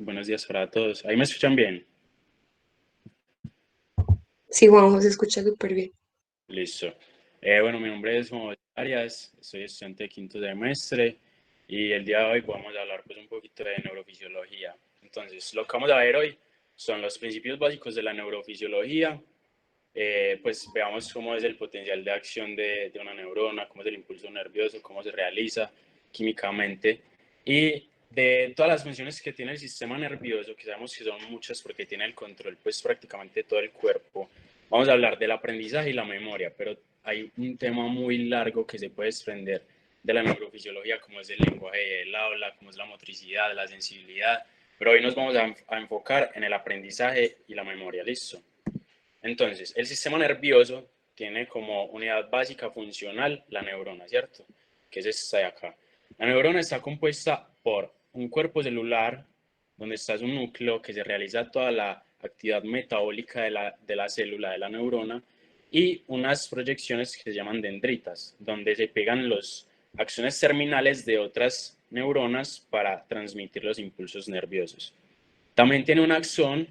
Buenos días para todos. ¿Ahí me escuchan bien? Sí, Juanjo, se escucha súper bien. Listo. Bueno, mi nombre es Juan Arias, soy estudiante de quinto semestre y el día de hoy vamos a hablar pues un poquito de neurofisiología. Entonces, lo que vamos a ver hoy son los principios básicos de la neurofisiología. Pues veamos cómo es el potencial de acción de una neurona, cómo es el impulso nervioso, cómo se realiza químicamente y de todas las funciones que tiene el sistema nervioso, que sabemos que son muchas porque tiene el control pues prácticamente todo el cuerpo. Vamos a hablar del aprendizaje y la memoria, pero hay un tema muy largo que se puede desprender de la neurofisiología, como es el lenguaje del habla, como es la motricidad, la sensibilidad, pero hoy nos vamos a enfocar en el aprendizaje y la memoria, ¿listo? Entonces, el sistema nervioso tiene como unidad básica funcional la neurona, ¿cierto? Que es esta de acá. La neurona está compuesta por un cuerpo celular, donde está su núcleo, que se realiza toda la actividad metabólica de la célula de la neurona, y unas proyecciones que se llaman dendritas, donde se pegan los axones terminales de otras neuronas para transmitir los impulsos nerviosos. También tiene un axón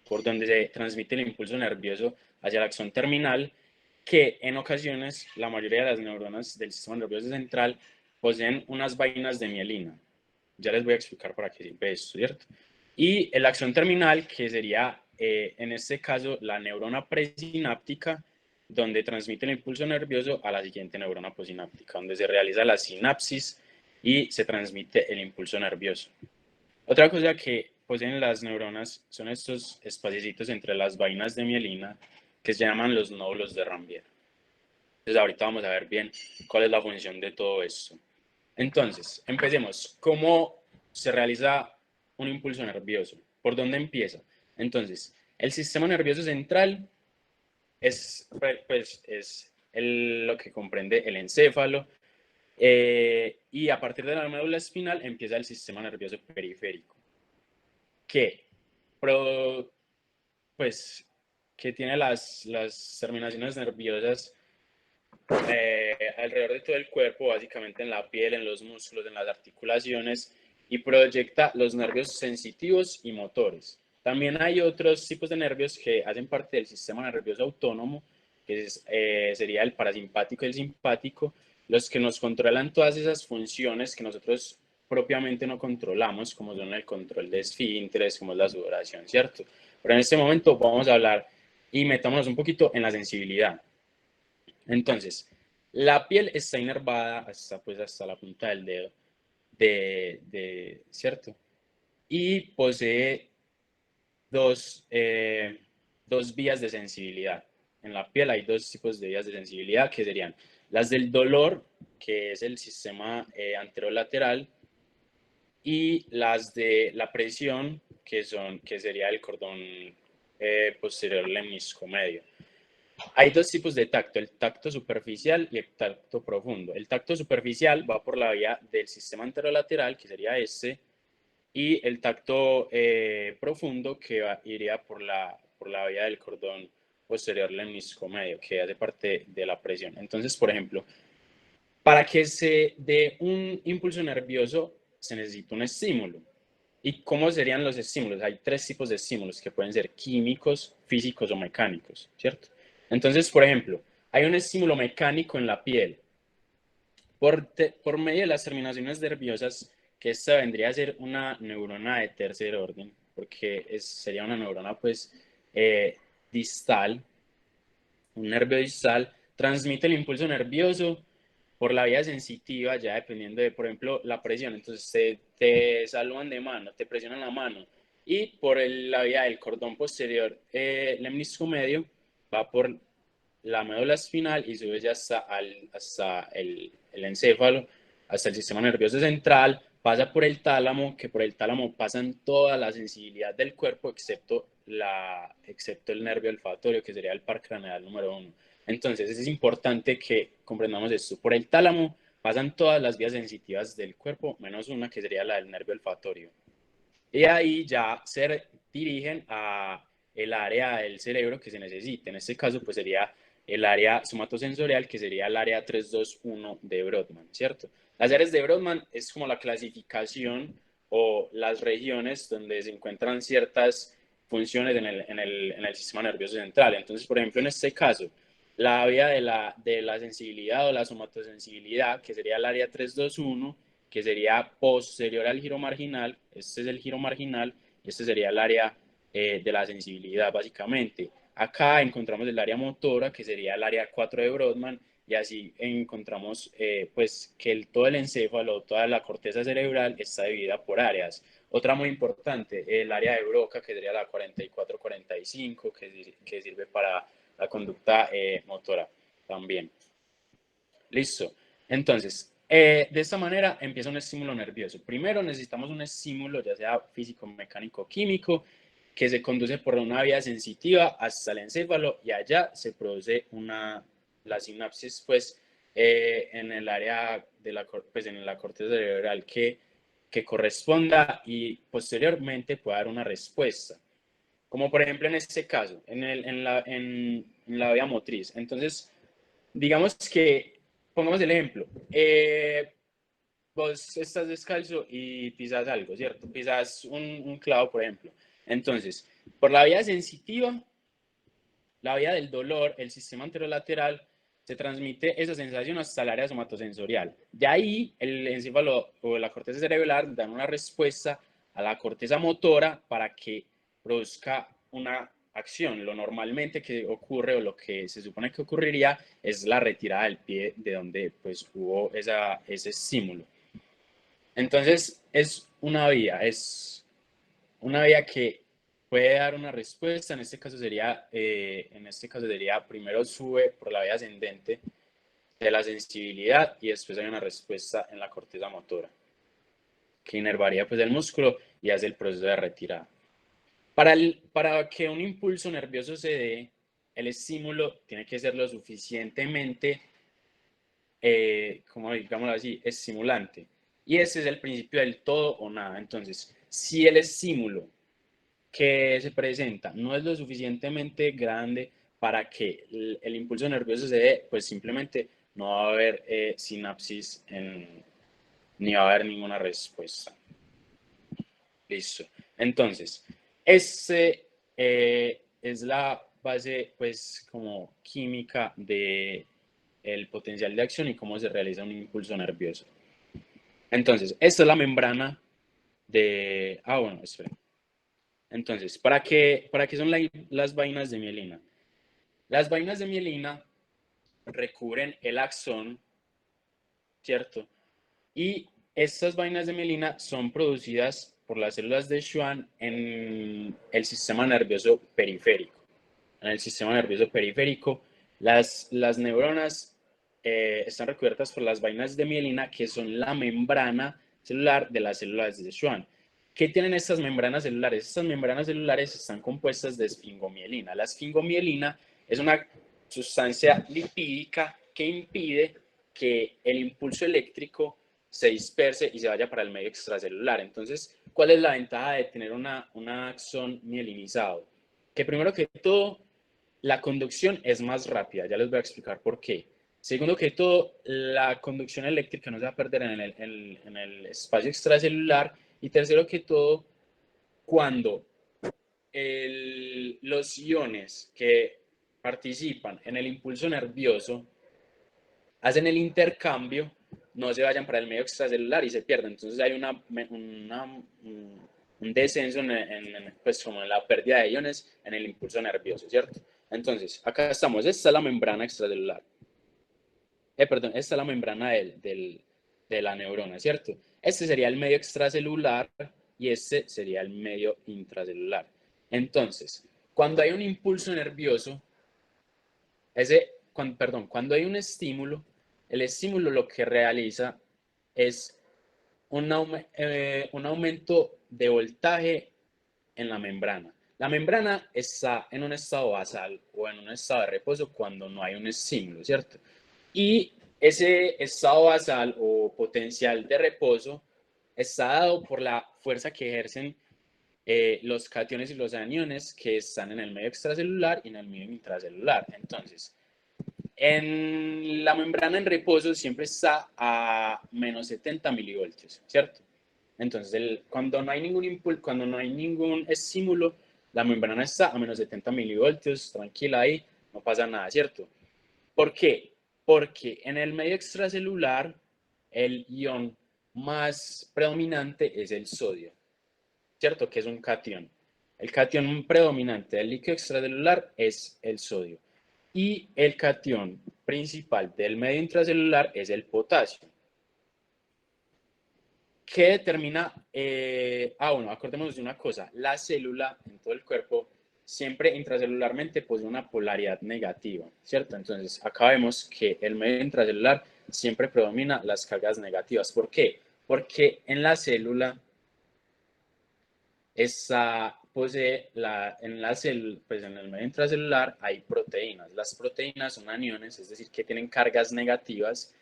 por donde se transmite el impulso nervioso hacia el axón terminal, que en ocasiones la mayoría de las neuronas del sistema nervioso central poseen unas vainas de mielina. Ya les voy a explicar para qué sirve esto, ¿cierto? Y el axón terminal, que sería en este caso la neurona presináptica, donde transmite el impulso nervioso a la siguiente neurona posináptica, donde se realiza la sinapsis y se transmite el impulso nervioso. Otra cosa que poseen las neuronas son estos espacios entre las vainas de mielina que se llaman los nódulos de Rambier. Entonces ahorita vamos a ver bien cuál es la función de todo esto. Entonces, empecemos. ¿Cómo se realiza un impulso nervioso? ¿Por dónde empieza? Entonces, el sistema nervioso central es, pues, es lo que comprende el encéfalo, y a partir de la médula espinal empieza el sistema nervioso periférico, que pro, pues, que tiene las terminaciones nerviosas alrededor de todo el cuerpo, básicamente en la piel, en los músculos, en las articulaciones, y proyecta los nervios sensitivos y motores. También hay otros tipos de nervios que hacen parte del sistema nervioso autónomo, que sería el parasimpático y el simpático, los que nos controlan todas esas funciones que nosotros propiamente no controlamos, como son el control de esfínteres, como es la sudoración, ¿cierto? Pero en este momento vamos a hablar y metámonos un poquito en la sensibilidad. Entonces, la piel está inervada hasta, pues, hasta la punta del dedo, ¿cierto? Y posee dos, dos vías de sensibilidad. En la piel hay dos tipos de vías de sensibilidad que serían las del dolor, que es el sistema anterolateral, y las de la presión, que sería el cordón posterior lemnisco medio. Hay dos tipos de tacto, el tacto superficial y el tacto profundo. El tacto superficial va por la vía del sistema anterolateral, que sería este, y el tacto profundo que iría por la vía del cordón posterior lemnisco medio, que hace parte de la presión. Entonces, por ejemplo, para que se dé un impulso nervioso se necesita un estímulo. ¿Y cómo serían los estímulos? Hay tres tipos de estímulos que pueden ser químicos, físicos o mecánicos, ¿cierto? Entonces, por ejemplo, hay un estímulo mecánico en la piel por medio de las terminaciones nerviosas, que esta vendría a ser una neurona de tercer orden, porque sería una neurona pues distal, un nervio distal, transmite el impulso nervioso por la vía sensitiva, ya dependiendo de, por ejemplo, la presión. Entonces te saludan de mano, te presionan la mano, y por la vía del cordón posterior lemnisco medio va por la médula espinal y sube ya hasta el encéfalo, hasta el sistema nervioso central, pasa por el tálamo, que por el tálamo pasan toda la sensibilidad del cuerpo, excepto el nervio olfatorio, que sería el par craneal número 1. Entonces es importante que comprendamos esto. Por el tálamo pasan todas las vías sensitivas del cuerpo, menos una que sería la del nervio olfatorio. Y ahí ya se dirigen a el área del cerebro que se necesite. En este caso, pues sería el área somatosensorial, que sería el área 321 de Brodmann, ¿cierto? Las áreas de Brodmann es como la clasificación o las regiones donde se encuentran ciertas funciones en el sistema nervioso central. Entonces, por ejemplo, en este caso, la vía de la sensibilidad o la somatosensibilidad, que sería el área 321, que sería posterior al giro marginal, este es el giro marginal, y este sería el área de la sensibilidad, básicamente. Acá encontramos el área motora, que sería el área 4 de Brodmann, y así encontramos pues que todo el encéfalo, toda la corteza cerebral está dividida por áreas. Otra muy importante, el área de Broca, que sería la 44-45, que sirve para la conducta motora también. Listo. Entonces, de esta manera empieza un estímulo nervioso. Primero necesitamos un estímulo, ya sea físico, mecánico, químico, que se conduce por una vía sensitiva hasta el encéfalo y allá se produce la sinapsis, pues, en el área de pues, en la corteza cerebral que corresponda y posteriormente pueda dar una respuesta. Como por ejemplo en este caso, en la vía motriz. Entonces, digamos que, pongamos el ejemplo, vos estás descalzo y pisas algo, ¿cierto? Pisas un clavo, por ejemplo. Entonces, por la vía sensitiva, la vía del dolor, el sistema anterolateral, se transmite esa sensación hasta el área somatosensorial. De ahí, el encéfalo o la corteza cerebral dan una respuesta a la corteza motora para que produzca una acción. Lo normalmente que ocurre o lo que se supone que ocurriría es la retirada del pie de donde pues hubo ese estímulo. Entonces es una vía que puede dar una respuesta. En este caso sería primero sube por la vía ascendente de la sensibilidad y después hay una respuesta en la corteza motora que inervaría pues el músculo y hace el proceso de retirada. Para que un impulso nervioso se dé, el estímulo tiene que ser lo suficientemente, como digámoslo así, estimulante. Y ese es el principio del todo o nada. Entonces, si el estímulo que se presenta no es lo suficientemente grande para que el impulso nervioso se dé, pues simplemente no va a haber sinapsis ni va a haber ninguna respuesta. Listo. Entonces, este es la base, pues, como química de el potencial de acción y cómo se realiza un impulso nervioso. Entonces, esta es la membrana de... Ah, bueno, espera. Entonces, ¿para qué son las vainas de mielina? Las vainas de mielina recubren el axón, ¿cierto? Y estas vainas de mielina son producidas por las células de Schwann en el sistema nervioso periférico. En el sistema nervioso periférico, las neuronas están recubiertas por las vainas de mielina, que son la membrana celular de las células de Schwann. ¿Qué tienen estas membranas celulares? Estas membranas celulares están compuestas de esfingomielina. La esfingomielina es una sustancia lipídica que impide que el impulso eléctrico se disperse y se vaya para el medio extracelular. Entonces, ¿cuál es la ventaja de tener un axón mielinizado? Que primero que todo, la conducción es más rápida. Ya les voy a explicar por qué. Segundo que todo, la conducción eléctrica no se va a perder en el espacio extracelular. Y tercero que todo, cuando los iones que participan en el impulso nervioso hacen el intercambio, no se vayan para el medio extracelular y se pierden. Entonces hay un descenso pues como en la pérdida de iones en el impulso nervioso, ¿cierto? Entonces, acá estamos, esta es la membrana extracelular. Perdón, esta es la membrana de la neurona, ¿cierto? Este sería el medio extracelular y este sería el medio intracelular. Entonces, cuando hay un impulso nervioso, cuando hay un estímulo, el estímulo lo que realiza es un aumento de voltaje en la membrana. La membrana está en un estado basal o en un estado de reposo cuando no hay un estímulo, ¿cierto? Y ese estado basal o potencial de reposo está dado por la fuerza que ejercen los cationes y los aniones que están en el medio extracelular y en el medio intracelular. Entonces, la membrana en reposo siempre está a menos 70 milivoltios, ¿cierto? Entonces, cuando no hay ningún impulso, cuando no hay ningún estímulo, la membrana está a menos 70 milivoltios, tranquila ahí, no pasa nada, ¿cierto? ¿Por qué? Porque en el medio extracelular, el ion más predominante es el sodio, ¿cierto? Que es un cation. El cation predominante del líquido extracelular es el sodio. Y el cation principal del medio intracelular es el potasio. ¿Qué determina? Bueno, acordémonos de una cosa. La célula en todo el cuerpo siempre intracelularmente posee una polaridad negativa, ¿cierto? Entonces, acá vemos que el medio intracelular siempre predomina las cargas negativas. ¿Por qué? Porque en la célula posee pues en el medio intracelular hay proteínas. Las proteínas son aniones, es decir, que tienen cargas negativas.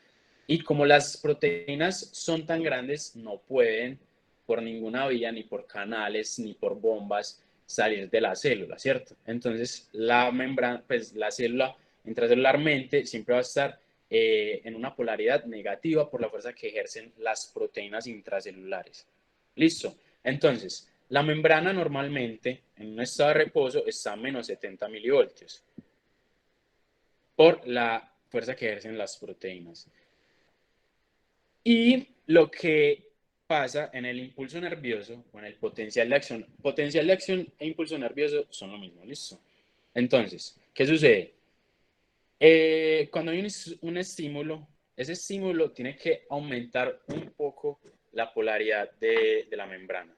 Y como las proteínas son tan grandes, no pueden por ninguna vía, ni por canales, ni por bombas, salir de la célula, ¿cierto? Entonces, la membrana, pues la célula intracelularmente siempre va a estar en una polaridad negativa por la fuerza que ejercen las proteínas intracelulares. ¿Listo? Entonces, la membrana normalmente en un estado de reposo está a menos 70 milivoltios por la fuerza que ejercen las proteínas. Y lo que pasa en el impulso nervioso o en el potencial de acción e impulso nervioso son lo mismo, ¿listo? Entonces, ¿qué sucede? Cuando hay un estímulo, ese estímulo tiene que aumentar un poco la polaridad de la membrana.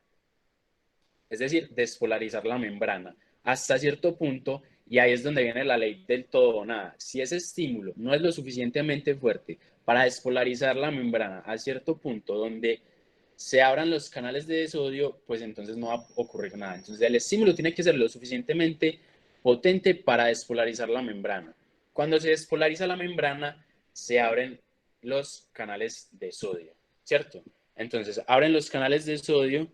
Es decir, despolarizar la membrana hasta cierto punto, y ahí es donde viene la ley del todo o nada. Si ese estímulo no es lo suficientemente fuerte para despolarizar la membrana a cierto punto donde se abran los canales de sodio, pues entonces no va a ocurrir nada. Entonces el estímulo tiene que ser lo suficientemente potente para despolarizar la membrana. Cuando se despolariza la membrana, se abren los canales de sodio, ¿cierto? Entonces abren los canales de sodio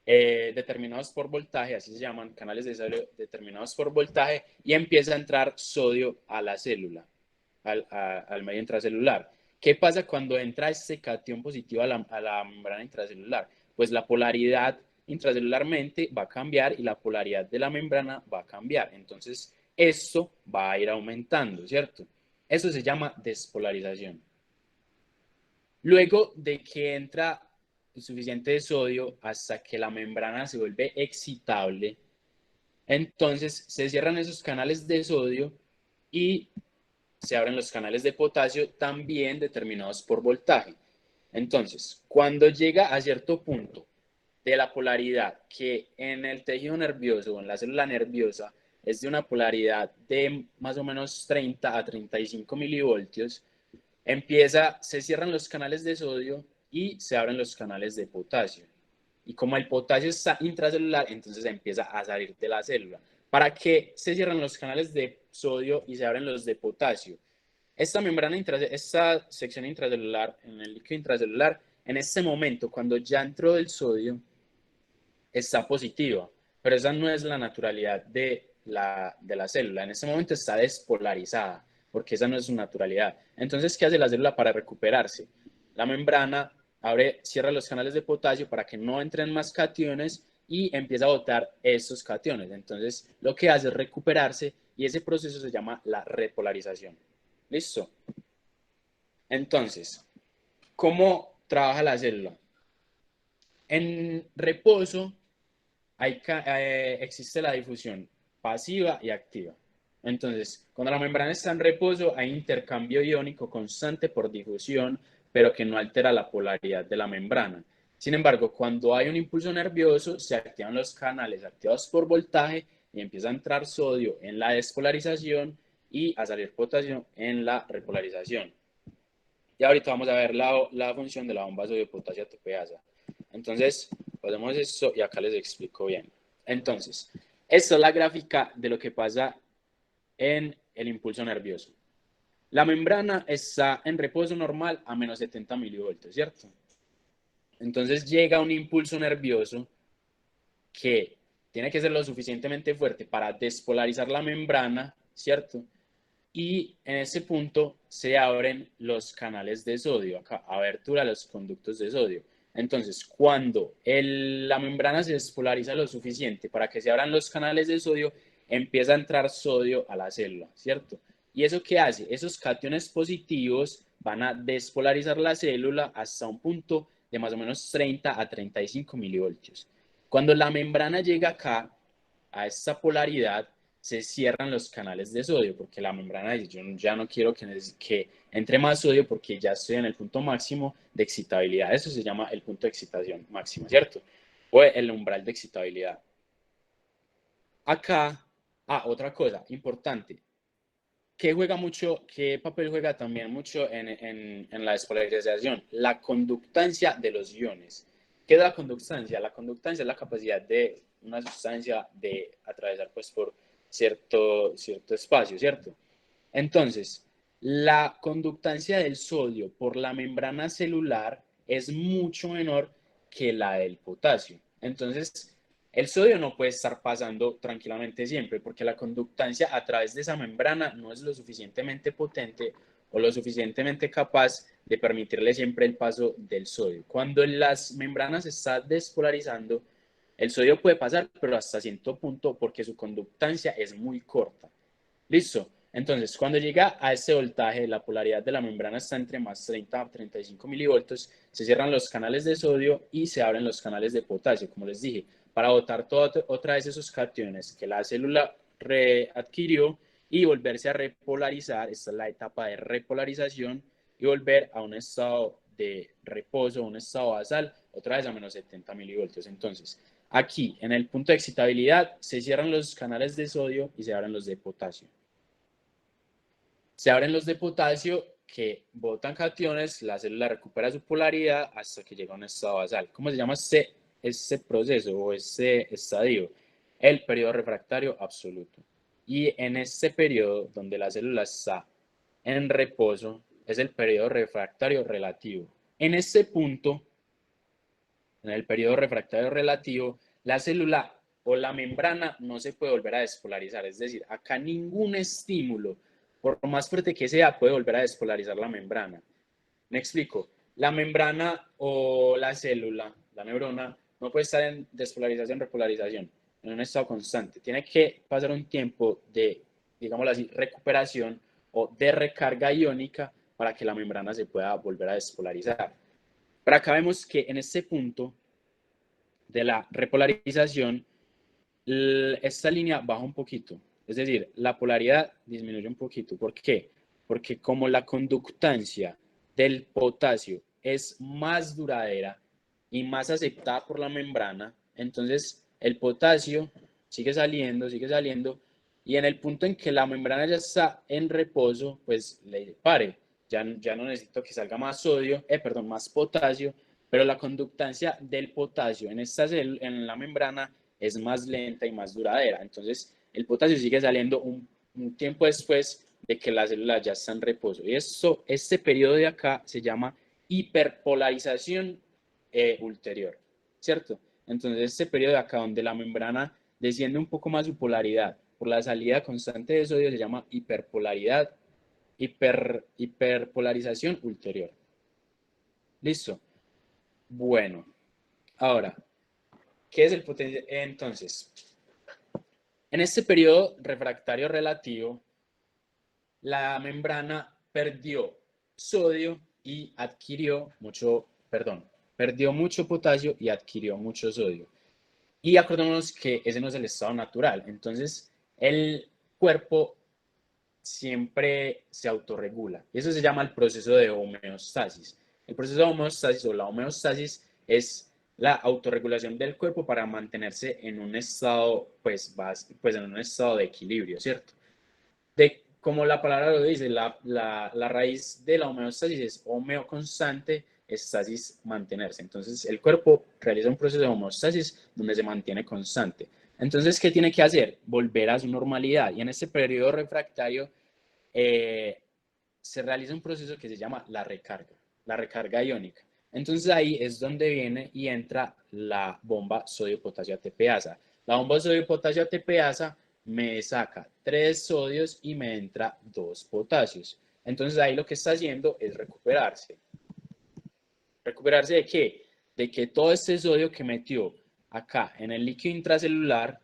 determinados por voltaje, así se llaman, canales de sodio determinados por voltaje, y empieza a entrar sodio a la célula, al medio intracelular. ¿Qué pasa cuando entra este cation positivo a la membrana intracelular? Pues la polaridad intracelularmente va a cambiar y la polaridad de la membrana va a cambiar. Entonces, esto va a ir aumentando, ¿cierto? Eso se llama despolarización. Luego de que entra suficiente sodio hasta que la membrana se vuelve excitable, entonces se cierran esos canales de sodio y se abren los canales de potasio también determinados por voltaje. Entonces, cuando llega a cierto punto de la polaridad que en el tejido nervioso o en la célula nerviosa es de una polaridad de más o menos 30 a 35 milivoltios, se cierran los canales de sodio y se abren los canales de potasio. Y como el potasio está intracelular, entonces empieza a salir de la célula. ¿Para qué se cierran los canales de sodio y se abren los de potasio? Esta sección intracelular, en el líquido intracelular, en este momento, cuando ya entró el sodio, está positiva, pero esa no es la naturalidad de la célula. En este momento está despolarizada, porque esa no es su naturalidad. Entonces, ¿qué hace la célula para recuperarse? La membrana cierra los canales de potasio para que no entren más cationes y empieza a botar esos cationes. Entonces, lo que hace es recuperarse y ese proceso se llama la repolarización. ¿Listo? Entonces, ¿cómo trabaja la célula? En reposo existe la difusión pasiva y activa. Entonces, cuando la membrana está en reposo, hay intercambio iónico constante por difusión, pero que no altera la polaridad de la membrana. Sin embargo, cuando hay un impulso nervioso, se activan los canales activados por voltaje y empieza a entrar sodio en la despolarización y a salir potasio en la repolarización. Y ahorita vamos a ver la función de la bomba sodio-potasio ATPasa. Entonces, podemos esto y acá les explico bien. Entonces, esta es la gráfica de lo que pasa en el impulso nervioso. La membrana está en reposo normal a menos 70 milivoltios, ¿cierto? Entonces llega un impulso nervioso que tiene que ser lo suficientemente fuerte para despolarizar la membrana, ¿cierto? Y en ese punto se abren los canales de sodio, acá, abertura de los conductos de sodio. Entonces, cuando la membrana se despolariza lo suficiente para que se abran los canales de sodio, empieza a entrar sodio a la célula, ¿cierto? ¿Y eso qué hace? Esos cationes positivos van a despolarizar la célula hasta un punto de más o menos 30 a 35 milivoltios. Cuando la membrana llega acá, a esta polaridad, se cierran los canales de sodio, porque la membrana dice, yo ya no quiero que entre más sodio porque ya estoy en el punto máximo de excitabilidad. Eso se llama el punto de excitación máxima, ¿cierto? O el umbral de excitabilidad. Acá, otra cosa importante, ¿qué papel juega también mucho en la despolarización? La conductancia de los iones. ¿Qué es la conductancia? La conductancia es la capacidad de una sustancia de atravesar pues, por cierto espacio, ¿cierto? Entonces, la conductancia del sodio por la membrana celular es mucho menor que la del potasio. Entonces, el sodio no puede estar pasando tranquilamente siempre porque la conductancia a través de esa membrana no es lo suficientemente potente o lo suficientemente capaz de permitirle siempre el paso del sodio. Cuando las membranas se está despolarizando, el sodio puede pasar, pero hasta cierto punto porque su conductancia es muy corta. Listo. Entonces, cuando llega a este voltaje, la polaridad de la membrana está entre más 30 a 35 milivoltios, se cierran los canales de sodio y se abren los canales de potasio, como les dije, para botar otra vez esos cationes que la célula readquirió y volverse a repolarizar. Esta es la etapa de repolarización y volver a un estado de reposo, un estado basal, otra vez a menos 70 milivoltios. Entonces, aquí, en el punto de excitabilidad, se cierran los canales de sodio y se abren los de potasio. Se abren los de potasio que botan cationes, la célula recupera su polaridad hasta que llega a un estado basal. ¿Cómo se llama este proceso o este estadio? El periodo refractario absoluto. Y en este periodo donde la célula está en reposo, es el periodo refractario relativo. En este punto, en el periodo refractario relativo, la célula o la membrana no se puede volver a despolarizar. Es decir, acá ningún estímulo, por más fuerte que sea, puede volver a despolarizar la membrana. Me explico. La membrana o la célula, la neurona, no puede estar en despolarización, repolarización, en un estado constante. Tiene que pasar un tiempo de, digámoslo así, recuperación o de recarga iónica para que la membrana se pueda volver a despolarizar. Pero acá vemos que en este punto de la repolarización, esta línea baja un poquito. Es decir, la polaridad disminuye un poquito. ¿Por qué? Porque como la conductancia del potasio es más duradera y más aceptada por la membrana, entonces el potasio sigue saliendo, y en el punto en que la membrana ya está en reposo, pues le pare. Ya no necesito que salga más sodio, más potasio, pero la conductancia del potasio en la membrana es más lenta y más duradera. Entonces, el potasio sigue saliendo un tiempo después de que la célula ya está en reposo. Y este periodo de acá se llama hiperpolarización ulterior, ¿cierto? Entonces, este periodo de acá donde la membrana desciende un poco más su polaridad por la salida constante de sodio se llama hiperpolarización ulterior. ¿Listo? Bueno, ahora, ¿qué es el potencial? Entonces, en este periodo refractario relativo, la membrana perdió sodio y perdió mucho potasio y adquirió mucho sodio. Y acordémonos que ese no es el estado natural. Entonces, el cuerpo siempre se autorregula. Y eso se llama el proceso de homeostasis. El proceso de homeostasis o la homeostasis es la autorregulación del cuerpo para mantenerse en un estado, pues en un estado de equilibrio, ¿cierto? Como la palabra lo dice, la raíz de la homeostasis es homeo constante, estasis mantenerse. Entonces, el cuerpo realiza un proceso de homeostasis donde se mantiene constante. Entonces, ¿qué tiene que hacer? Volver a su normalidad. Y en este periodo refractario se realiza un proceso que se llama la recarga iónica. Entonces ahí es donde viene y entra la bomba sodio-potasio ATPasa. La bomba sodio-potasio ATPasa me saca 3 sodios y me entra 2 potasios. Entonces ahí lo que está haciendo es recuperarse. ¿Recuperarse de qué? de que todo este sodio que metió acá en el líquido intracelular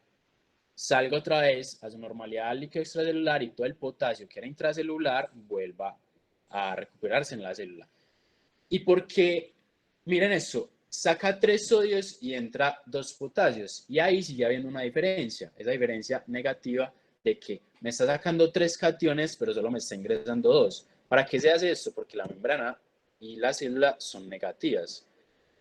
salga otra vez a su normalidad al líquido extracelular y todo el potasio que era intracelular vuelva a recuperarse en la célula. ¿Y por qué? Miren esto, saca 3 sodios y entra 2 potasios. Y ahí sigue habiendo una diferencia, esa diferencia negativa de que me está sacando 3 cationes, pero solo me está ingresando 2. ¿Para qué se hace esto? Porque la membrana y la célula son negativas.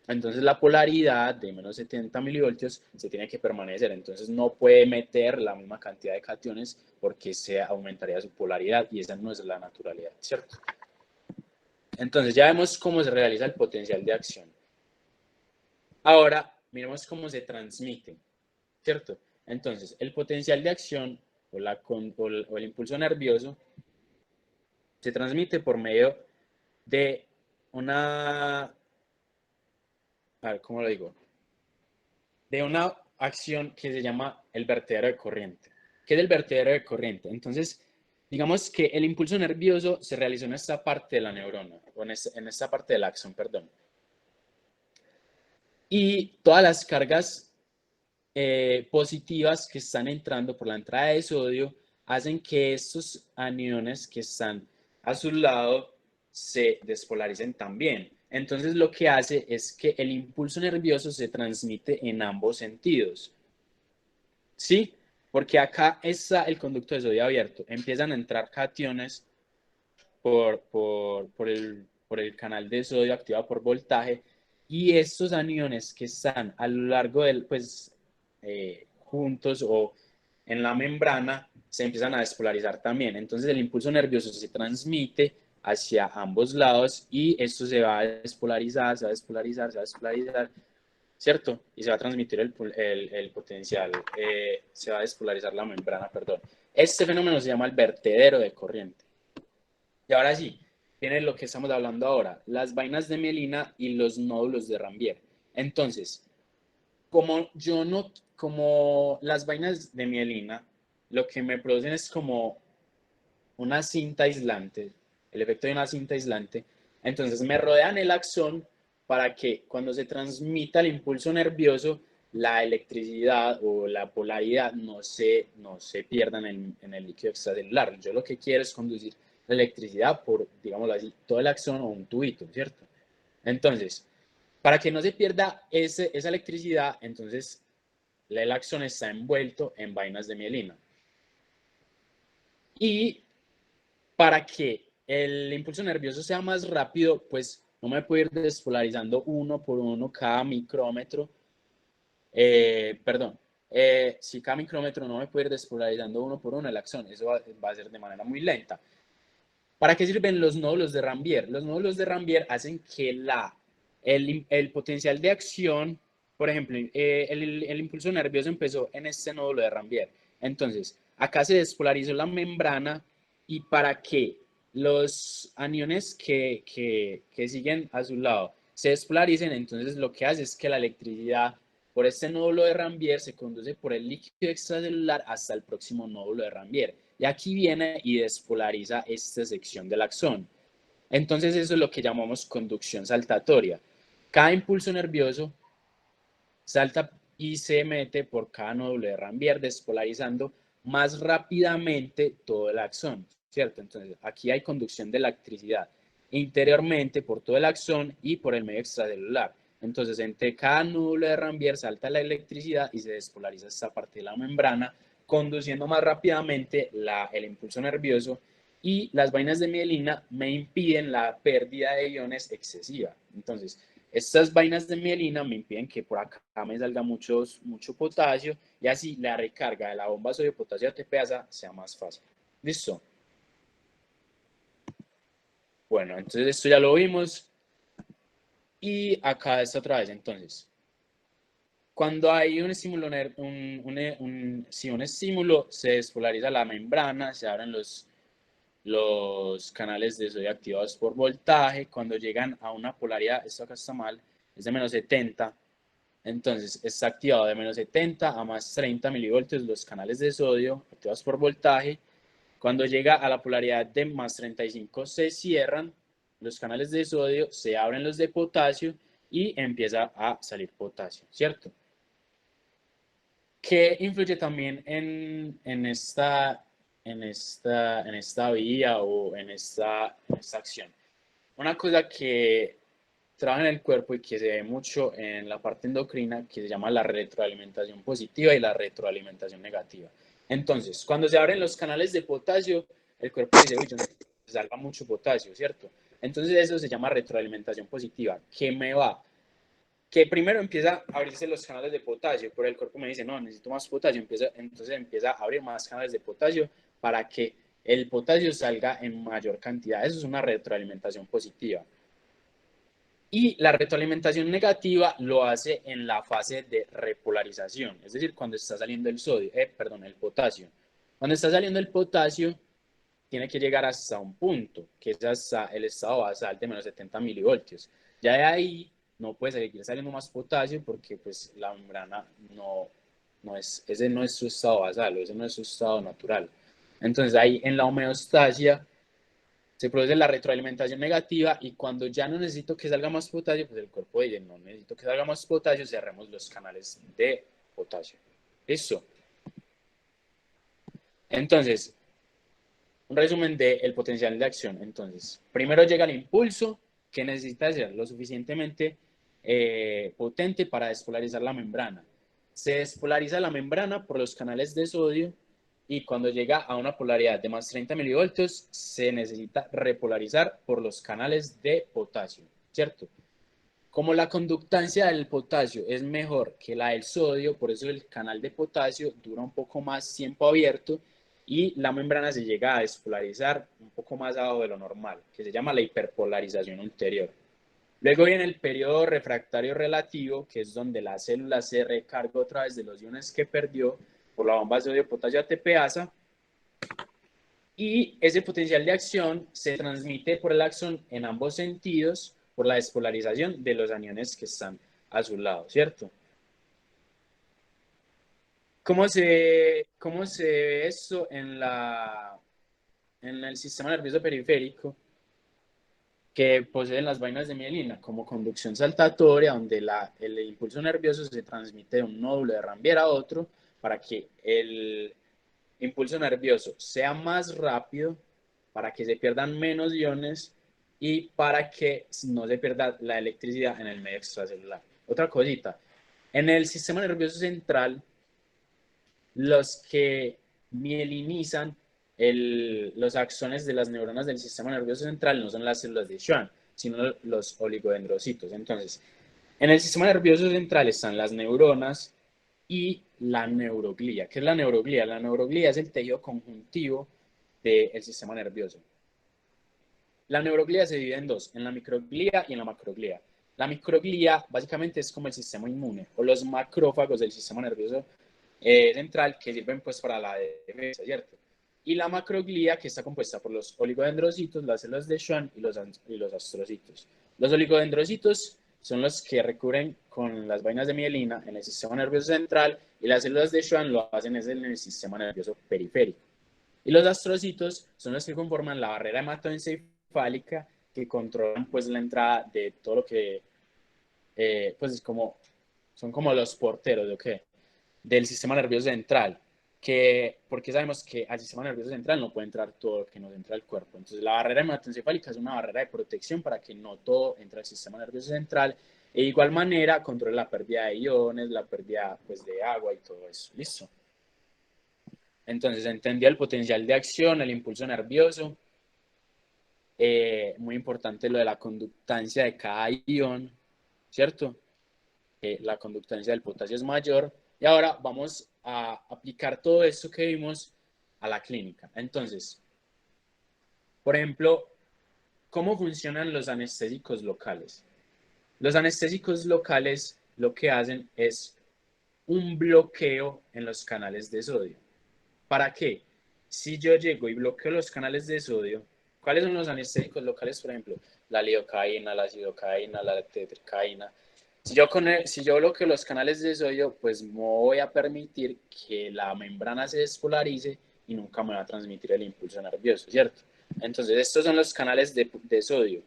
Entonces la polaridad de menos 70 milivoltios se tiene que permanecer. Entonces no puede meter la misma cantidad de cationes porque se aumentaría su polaridad y esa no es la naturalidad, ¿cierto? Entonces ya vemos cómo se realiza el potencial de acción. Ahora miremos cómo se transmite, ¿cierto? Entonces el potencial de acción o el impulso nervioso se transmite por medio de una, a ver, ¿cómo lo digo? De una acción que se llama el vertedero de corriente. ¿Qué es el vertedero de corriente? Entonces, digamos que el impulso nervioso se realizó en esta parte de la neurona, o en esta parte del axón, perdón. Y todas las cargas positivas que están entrando por la entrada de sodio hacen que estos aniones que están a su lado se despolaricen también. Entonces lo que hace es que el impulso nervioso se transmite en ambos sentidos. ¿Sí? Porque acá está el conducto de sodio abierto. Empiezan a entrar cationes por el canal de sodio activado por voltaje y estos aniones que están a lo largo del, pues, juntos o en la membrana se empiezan a despolarizar también. Entonces el impulso nervioso se transmite hacia ambos lados y esto se va a despolarizar, se va a despolarizar, se va a despolarizar, ¿cierto? Y se va a transmitir el potencial, se va a despolarizar la membrana, perdón. Este fenómeno se llama el vertedero de corriente. Y ahora sí, viene lo que estamos hablando ahora, las vainas de mielina y los nódulos de Rambier. Entonces, como las vainas de mielina, lo que me producen es como una cinta aislante, el efecto de una cinta aislante. Entonces me rodean el axón para que cuando se transmita el impulso nervioso, la electricidad o la polaridad no se pierda en el líquido extracelular. Yo lo que quiero es conducir la electricidad por, digámoslo así, todo el axón o un tubito, ¿cierto? Entonces, para que no se pierda esa electricidad, entonces el axón está envuelto en vainas de mielina. Y para que el impulso nervioso sea más rápido, pues no me puedo ir despolarizando uno por uno cada micrómetro. Perdón, si cada micrómetro no me puedo ir despolarizando uno por uno el axón, eso va a ser de manera muy lenta. ¿Para qué sirven los nódulos de Rambier? Los nódulos de Rambier hacen que el potencial de acción, por ejemplo, el impulso nervioso empezó en este nódulo de Rambier. Entonces, acá se despolarizó la membrana y para que los aniones que siguen a su lado se despolaricen, entonces lo que hace es que la electricidad por este nódulo de Rambier se conduce por el líquido extracelular hasta el próximo nódulo de Rambier. Y aquí viene y despolariza esta sección del axón. Entonces eso es lo que llamamos conducción saltatoria. Cada impulso nervioso salta y se mete por cada nódulo de Rambier, despolarizando más rápidamente todo el axón, ¿cierto? Entonces aquí hay conducción de electricidad interiormente por todo el axón y por el medio extracelular. Entonces, entre cada nódulo de Rambier salta la electricidad y se despolariza esta parte de la membrana, conduciendo más rápidamente el impulso nervioso y las vainas de mielina me impiden la pérdida de iones excesiva. Entonces, estas vainas de mielina me impiden que por acá me salga mucho potasio y así la recarga de la bomba sodio potasio ATPasa sea más fácil. ¿Listo? Bueno, entonces esto ya lo vimos. Y acá está otra vez, entonces. Cuando hay un estímulo, un estímulo, se despolariza la membrana, se abren los canales de sodio activados por voltaje. Cuando llegan a una polaridad, esto acá está mal, es de menos 70. Entonces está activado de menos 70 a más 30 milivoltios los canales de sodio activados por voltaje. Cuando llega a la polaridad de más 35 se cierran los canales de sodio, se abren los de potasio y empieza a salir potasio, ¿cierto? ¿Qué influye también en esta vía o en esta acción? Una cosa que trabaja en el cuerpo y que se ve mucho en la parte endocrina, que se llama la retroalimentación positiva y la retroalimentación negativa. Entonces, cuando se abren los canales de potasio, el cuerpo dice, uy, yo necesito que salga mucho potasio, ¿cierto? Entonces eso se llama retroalimentación positiva, que me va, que primero empieza a abrirse los canales de potasio, pero el cuerpo me dice, no, necesito más potasio, entonces empieza a abrir más canales de potasio para que el potasio salga en mayor cantidad. Eso es una retroalimentación positiva. Y la retroalimentación negativa lo hace en la fase de repolarización, es decir, cuando está saliendo el potasio. Cuando está saliendo el potasio, tiene que llegar hasta un punto, que es hasta el estado basal de menos 70 milivoltios. Ya de ahí no puede seguir saliendo más potasio porque pues la membrana ese no es su estado basal, ese no es su estado natural. Entonces ahí en la homeostasia se produce la retroalimentación negativa y cuando ya no necesito que salga más potasio, pues el cuerpo dice, no necesito que salga más potasio, cerremos los canales de potasio. ¿Listo? Entonces, un resumen del potencial de acción. Entonces, primero llega el impulso que necesita ser lo suficientemente potente para despolarizar la membrana. Se despolariza la membrana por los canales de sodio y cuando llega a una polaridad de más 30 milivoltios se necesita repolarizar por los canales de potasio, ¿cierto? Como la conductancia del potasio es mejor que la del sodio, por eso el canal de potasio dura un poco más tiempo abierto y la membrana se llega a despolarizar un poco más abajo de lo normal, que se llama la hiperpolarización ulterior. Luego viene el periodo refractario relativo, que es donde la célula se recarga otra vez de los iones que perdió por la bomba sodio-potasio ATPasa y ese potencial de acción se transmite por el axón en ambos sentidos por la despolarización de los aniones que están a su lado, ¿cierto? ¿Cómo se ve esto en el sistema nervioso periférico que poseen las vainas de mielina? Como conducción saltatoria, donde el impulso nervioso se transmite de un nódulo de Ranvier a otro para que el impulso nervioso sea más rápido, para que se pierdan menos iones y para que no se pierda la electricidad en el medio extracelular. Otra cosita, en el sistema nervioso central, los que mielinizan los axones de las neuronas del sistema nervioso central no son las células de Schwann, sino los oligodendrocitos. Entonces, en el sistema nervioso central están las neuronas y la neuroglía. ¿Qué es la neuroglía? La neuroglía es el tejido conjuntivo del sistema nervioso. La neuroglía se divide en dos, en la microglía y en la macroglía. La microglía básicamente es como el sistema inmune o los macrófagos del sistema nervioso central que sirven pues para la defensa, ¿cierto? Y la macroglía que está compuesta por los oligodendrocitos, las células de Schwann y los astrocitos. Los oligodendrocitos son los que recubren con las vainas de mielina en el sistema nervioso central y las células de Schwann lo hacen en el sistema nervioso periférico. Y los astrocitos son los que conforman la barrera hematoencefálica que controlan pues la entrada de todo lo que pues es como son como los porteros ¿de qué? Del sistema nervioso central, porque sabemos que al sistema nervioso central no puede entrar todo lo que nos entra al cuerpo. Entonces la barrera hematoencefálica es una barrera de protección para que no todo entre al sistema nervioso central e de igual manera controla la pérdida de iones, la pérdida pues, de agua y todo eso. ¿Listo? Entonces entendía el potencial de acción, el impulso nervioso, muy importante lo de la conductancia de cada ion, ¿cierto? La conductancia del potasio es mayor. Y ahora vamos a aplicar todo esto que vimos a la clínica. Entonces, por ejemplo, ¿cómo funcionan los anestésicos locales? Los anestésicos locales lo que hacen es un bloqueo en los canales de sodio. ¿Para qué? Si yo llego y bloqueo los canales de sodio, ¿cuáles son los anestésicos locales, por ejemplo? La lidocaína, la acidocaína, la tetracaína. Si yo bloqueo los canales de sodio, pues no voy a permitir que la membrana se despolarice y nunca me va a transmitir el impulso nervioso, ¿cierto? Entonces, estos son los canales de sodio.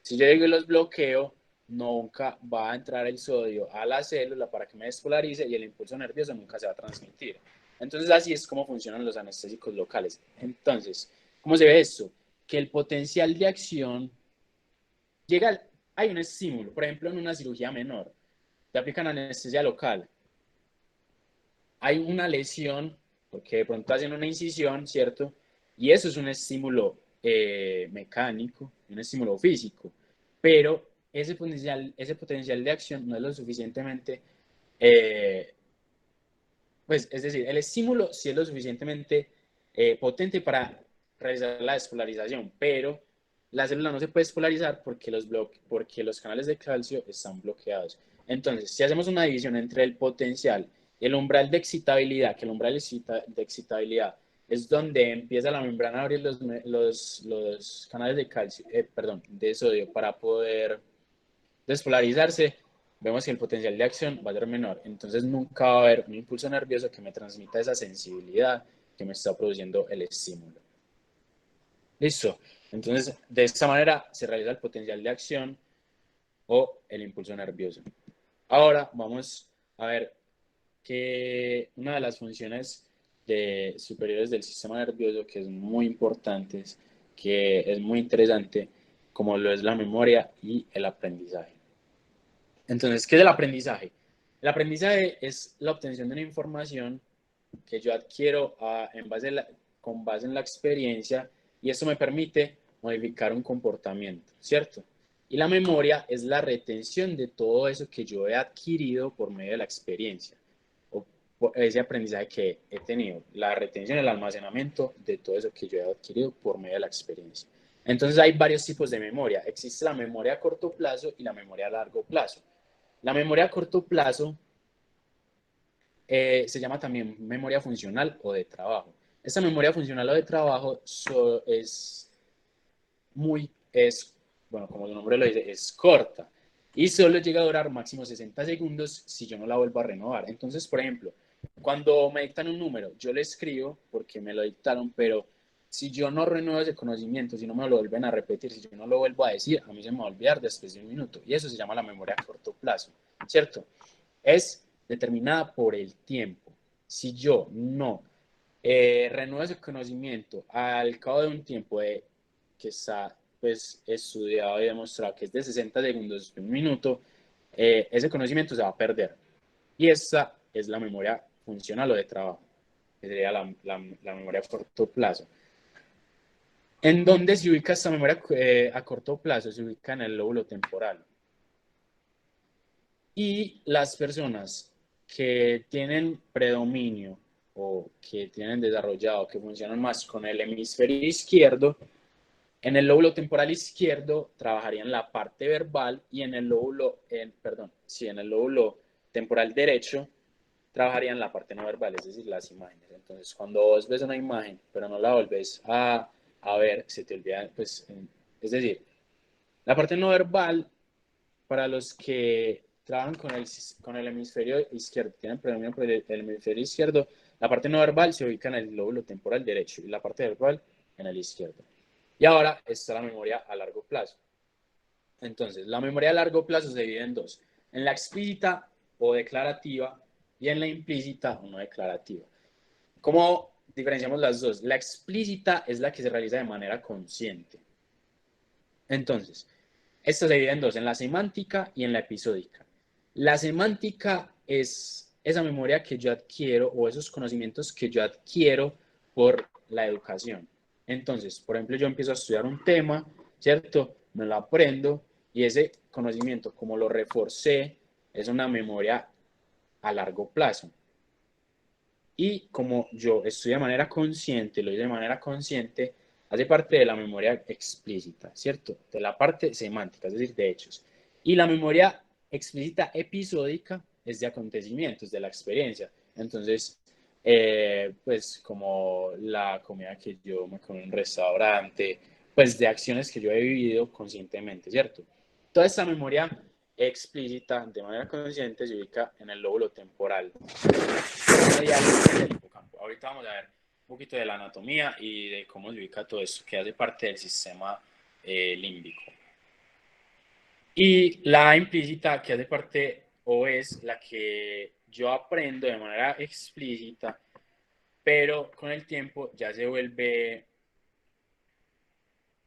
Si yo llego y los bloqueo, nunca va a entrar el sodio a la célula para que me despolarice y el impulso nervioso nunca se va a transmitir. Entonces así es como funcionan los anestésicos locales. Entonces, ¿cómo se ve esto? Que el potencial de acción llega, hay un estímulo, por ejemplo en una cirugía menor, te aplican anestesia local, hay una lesión, porque de pronto hacen una incisión, ¿cierto? Y eso es un estímulo mecánico, un estímulo físico, pero ese potencial de acción no es lo suficientemente, eh, pues es decir, el estímulo sí es lo suficientemente potente para realizar la despolarización, pero la célula no se puede despolarizar porque los canales de calcio están bloqueados. Entonces, si hacemos una división entre el potencial y el umbral de excitabilidad, que el umbral de excitabilidad es donde empieza la membrana a abrir los canales de calcio, perdón, de sodio para poder despolarizarse, vemos que el potencial de acción va a ser menor. Entonces nunca va a haber un impulso nervioso que me transmita esa sensibilidad que me está produciendo el estímulo. Listo. Entonces, de esta manera se realiza el potencial de acción o el impulso nervioso. Ahora vamos a ver que una de las funciones superiores del sistema nervioso que es muy importante, que es muy interesante, como lo es la memoria y el aprendizaje. Entonces, ¿qué es el aprendizaje? El aprendizaje es la obtención de una información que yo adquiero con base en la experiencia y eso me permite modificar un comportamiento, ¿cierto? Y la memoria es la retención de todo eso que yo he adquirido por medio de la experiencia o por ese aprendizaje que he tenido, la retención, el almacenamiento de todo eso que yo he adquirido por medio de la experiencia. Entonces hay varios tipos de memoria. Existe la memoria a corto plazo y la memoria a largo plazo. La memoria a corto plazo se llama también memoria funcional o de trabajo. Esta memoria funcional o de trabajo bueno, como su nombre lo dice, es corta y solo llega a durar máximo 60 segundos si yo no la vuelvo a renovar. Entonces, por ejemplo, cuando me dictan un número, yo le escribo porque me lo dictaron, pero si yo no renuevo ese conocimiento, si no me lo vuelven a repetir, si yo no lo vuelvo a decir, a mí se me va a olvidar después de un minuto. Y eso se llama la memoria a corto plazo, ¿cierto? Es determinada por el tiempo. Si yo no renuevo ese conocimiento al cabo de un tiempo que está pues, estudiado y demostrado que es de 60 segundos, de un minuto, ese conocimiento se va a perder. Y esa es la memoria funcional o de trabajo, que sería la memoria a corto plazo. ¿En dónde se ubica esta memoria a corto plazo? Se ubica en el lóbulo temporal. Y las personas que tienen predominio o que tienen desarrollado, que funcionan más con el hemisferio izquierdo, en el lóbulo temporal izquierdo trabajarían la parte verbal y en el en el lóbulo temporal derecho trabajarían la parte no verbal, es decir, las imágenes. Entonces, cuando vos ves una imagen, pero no la volvés a ver, se te olvida, pues, es decir, la parte no verbal para los que trabajan con el hemisferio izquierdo, tienen predominio por el hemisferio izquierdo, la parte no verbal se ubica en el lóbulo temporal derecho y la parte verbal en el izquierdo. Y ahora está la memoria a largo plazo. Entonces, la memoria a largo plazo se divide en dos, en la explícita o declarativa y en la implícita o no declarativa. ¿Cómo diferenciamos las dos? La explícita es la que se realiza de manera consciente. Entonces, esta se divide en dos, en la semántica y en la episódica. La semántica es esa memoria que yo adquiero o esos conocimientos que yo adquiero por la educación. Entonces, por ejemplo, yo empiezo a estudiar un tema, ¿cierto? Me lo aprendo y ese conocimiento, como lo reforcé, es una memoria a largo plazo. Y como yo estudio de manera consciente, lo hice de manera consciente, hace parte de la memoria explícita, ¿cierto? De la parte semántica, es decir, de hechos. Y la memoria explícita episódica es de acontecimientos, de la experiencia. Entonces, pues como la comida que yo me comí en un restaurante, pues de acciones que yo he vivido conscientemente, ¿cierto? Toda esta memoria explícita de manera consciente se ubica en el lóbulo temporal del hipocampo. Ahorita vamos a ver un poquito de la anatomía y de cómo se ubica todo esto, que hace parte del sistema límbico. Y la implícita, que hace parte o es la que yo aprendo de manera explícita, pero con el tiempo ya se vuelve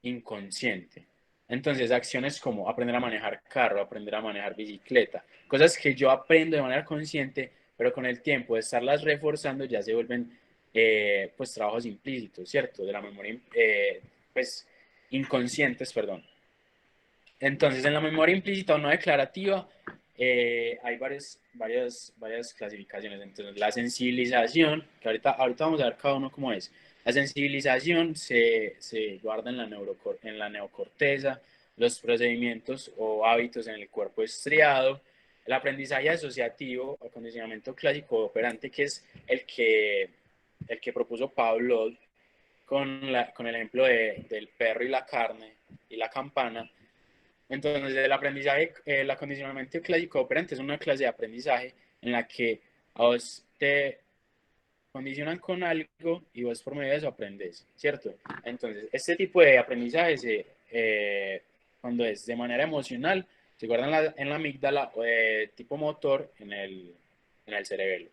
inconsciente. Entonces, acciones como aprender a manejar carro, aprender a manejar bicicleta, cosas que yo aprendo de manera consciente, pero con el tiempo de estarlas reforzando ya se vuelven pues trabajos implícitos, ¿cierto? De la memoria, pues inconscientes, perdón. Entonces, en la memoria implícita o no declarativa hay varias clasificaciones. Entonces, la sensibilización, que ahorita vamos a ver cada uno cómo es. La sensibilización se guarda en en la neocorteza, los procedimientos o hábitos en el cuerpo estriado, el aprendizaje asociativo, acondicionamiento clásico operante, que es el que propuso Pablo con el ejemplo del perro y la carne y la campana. Entonces, el aprendizaje, el acondicionamiento clásico operante es una clase de aprendizaje en la que a vos te condicionan con algo y vos por medio de eso aprendes, ¿cierto? Entonces, este tipo de aprendizaje, cuando es de manera emocional, se guarda en la amígdala o de tipo motor en el cerebelo,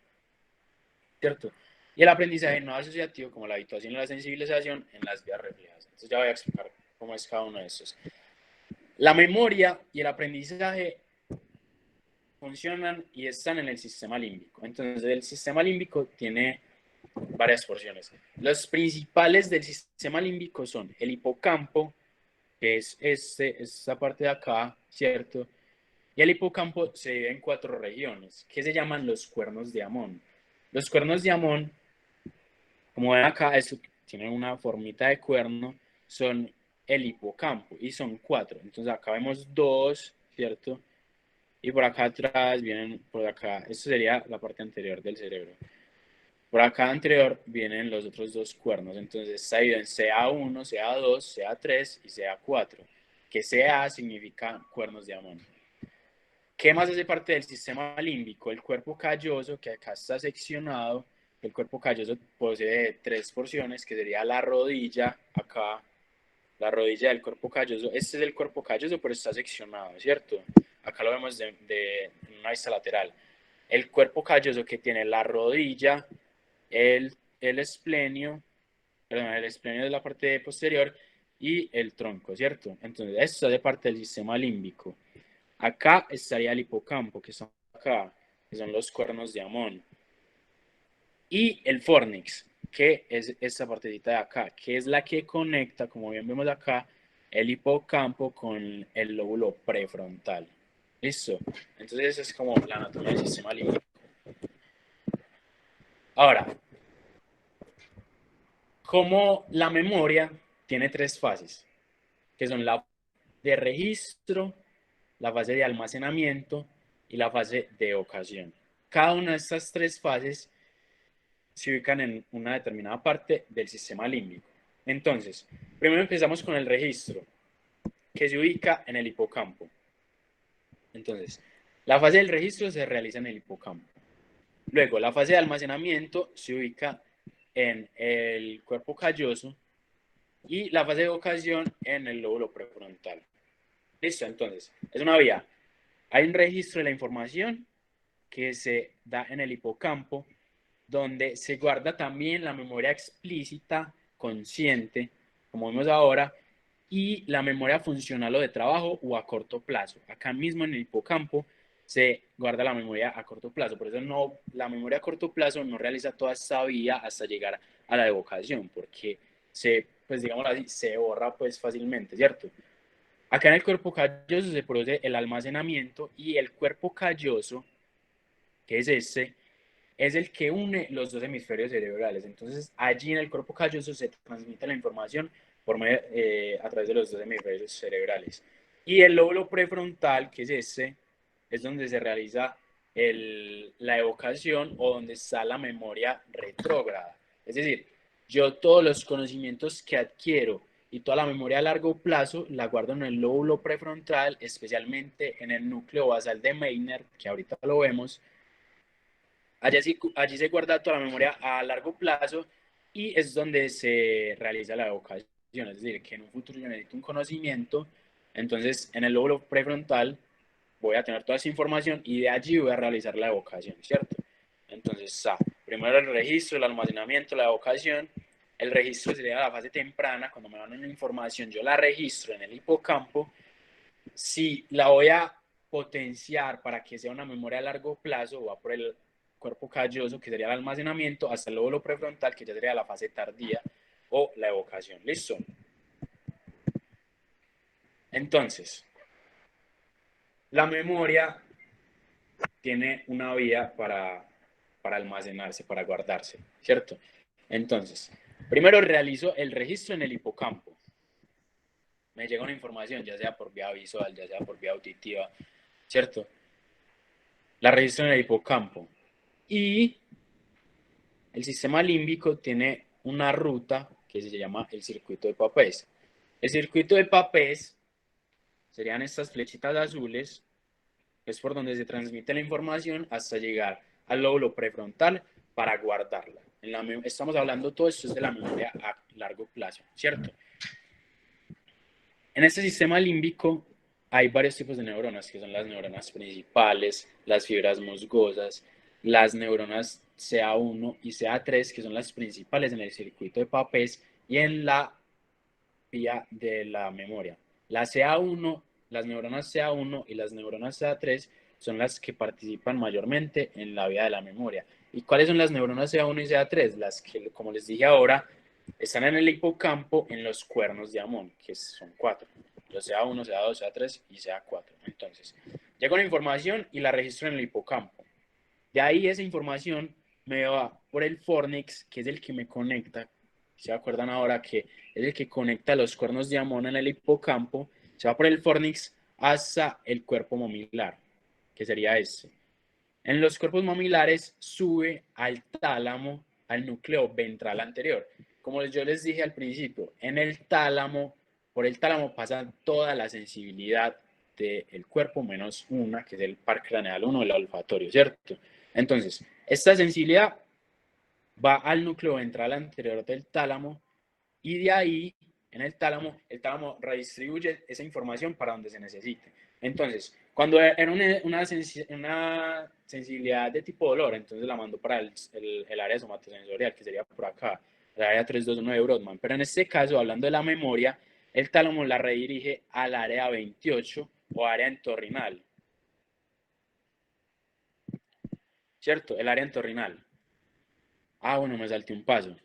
¿cierto? Y el aprendizaje no asociativo, como la habituación y la sensibilización, en las vías reflejadas. Entonces, ya voy a explicar cómo es cada uno de estos. La memoria y el aprendizaje funcionan y están en el sistema límbico. Entonces, el sistema límbico tiene varias porciones. Los principales del sistema límbico son el hipocampo, que es esta parte de acá, ¿cierto? Y el hipocampo se divide en cuatro regiones, que se llaman los cuernos de Amón. Los cuernos de Amón, como ven acá, tienen una formita de cuerno, son el hipocampo y son cuatro. Entonces acá vemos dos, ¿cierto? Y por acá atrás vienen, por acá, esto sería la parte anterior del cerebro. Por acá anterior vienen los otros dos cuernos, entonces está dividido en CA1, CA2, CA3 y CA4, que CA significa cuernos de Amón. ¿Qué más hace parte del sistema límbico? El cuerpo calloso, que acá está seccionado. El cuerpo calloso posee tres porciones, que sería la rodilla, acá, la rodilla del cuerpo calloso. Este es el cuerpo calloso, pero está seccionado, ¿cierto? Acá lo vemos de una vista lateral. El cuerpo calloso que tiene la rodilla, el esplenio, perdón, el esplenio de la parte posterior y el tronco, ¿cierto? Entonces, esto es de parte del sistema límbico. Acá estaría el hipocampo, que son acá, que son los cuernos de Amón. Y el fornix, que es esta partecita de acá, que es la que conecta, como bien vemos acá, el hipocampo con el lóbulo prefrontal. ¿Listo? Entonces, esa es como la anatomía del sistema límbico. Ahora, como la memoria tiene tres fases, que son la de registro, la fase de almacenamiento y la fase de evocación. Cada una de estas tres fases se ubican en una determinada parte del sistema límbico. Entonces, primero empezamos con el registro, que se ubica en el hipocampo. Entonces, la fase del registro se realiza en el hipocampo. Luego, la fase de almacenamiento se ubica en el cuerpo calloso y la fase de evocación en el lóbulo prefrontal. Listo, entonces, es una vía. Hay un registro de la información que se da en el hipocampo, donde se guarda también la memoria explícita, consciente, como vemos ahora, y la memoria funcional o de trabajo o a corto plazo. Acá mismo en el hipocampo se guarda la memoria a corto plazo, por eso no, la memoria a corto plazo no realiza toda esta vía hasta llegar a la evocación, porque pues digamos así, se borra pues fácilmente, ¿cierto? Acá en el cuerpo calloso se produce el almacenamiento y el cuerpo calloso, que es este, es el que une los dos hemisferios cerebrales. Entonces, allí en el cuerpo calloso se transmite la información a través de los dos hemisferios cerebrales. Y el lóbulo prefrontal, que es este, es donde se realiza la evocación o donde está la memoria retrógrada. Es decir, yo todos los conocimientos que adquiero y toda la memoria a largo plazo la guardo en el lóbulo prefrontal, especialmente en el núcleo basal de Meissner, que ahorita lo vemos. Allí se guarda toda la memoria a largo plazo y es donde se realiza la evocación. Es decir, que en un futuro yo necesito un conocimiento, Entonces, en el lóbulo prefrontal voy a tener toda esa información y de allí voy a realizar la evocación, ¿cierto? Entonces, primero el registro, el almacenamiento, la evocación. El registro sería la fase temprana, cuando me dan una información, yo la registro en el hipocampo. Si la voy a potenciar para que sea una memoria a largo plazo, va por el cuerpo calloso, que sería el almacenamiento, hasta el lóbulo prefrontal, que ya sería la fase tardía o la evocación. ¿Listo? Entonces, la memoria tiene una vía para almacenarse, para guardarse, ¿cierto? Entonces, primero realizo el registro en el hipocampo. Me llega una información, ya sea por vía visual, ya sea por vía auditiva, ¿cierto? La registro en el hipocampo. Y el sistema límbico tiene una ruta que se llama el circuito de Papez. El circuito de Papez serían estas flechitas azules, que es por donde se transmite la información hasta llegar al lóbulo prefrontal para guardarla. Estamos hablando todo esto es de la memoria a largo plazo, ¿cierto? En este sistema límbico hay varios tipos de neuronas, que son las neuronas principales, las fibras musgosas, las neuronas CA1 y CA3, que son las principales en el circuito de Papez y en la vía de la memoria. La CA1, las neuronas CA1 y las neuronas CA3 son las que participan mayormente en la vía de la memoria. ¿Y cuáles son las neuronas CA1 y CA3? Las que, como les dije ahora, están en el hipocampo en los cuernos de Amón, que son 4. Los CA1, CA2, CA3 y CA4. Entonces, llego la información y la registro en el hipocampo. De ahí esa información me va por el fornix, que es el que me conecta. ¿Se acuerdan ahora que es el que conecta los cuernos de Amón en el hipocampo? Se va por el fornix hasta el cuerpo mamilar, que sería este. En los cuerpos mamilares sube al tálamo, al núcleo ventral anterior. Como yo les dije al principio, en el tálamo, por el tálamo pasa toda la sensibilidad del cuerpo, menos una, que es el par craneal 1, el olfatorio, ¿cierto? Entonces, esta sensibilidad va al núcleo ventral anterior del tálamo y de ahí, en el tálamo redistribuye esa información para donde se necesite. Entonces, cuando era una sensibilidad de tipo dolor, entonces la mando para el área somatosensorial, que sería por acá, el área 321 de Brodmann. Pero en este caso, hablando de la memoria, el tálamo la redirige al área 28 o área entorrinal, ¿cierto? El área entorrinal. Bueno, me salté un paso.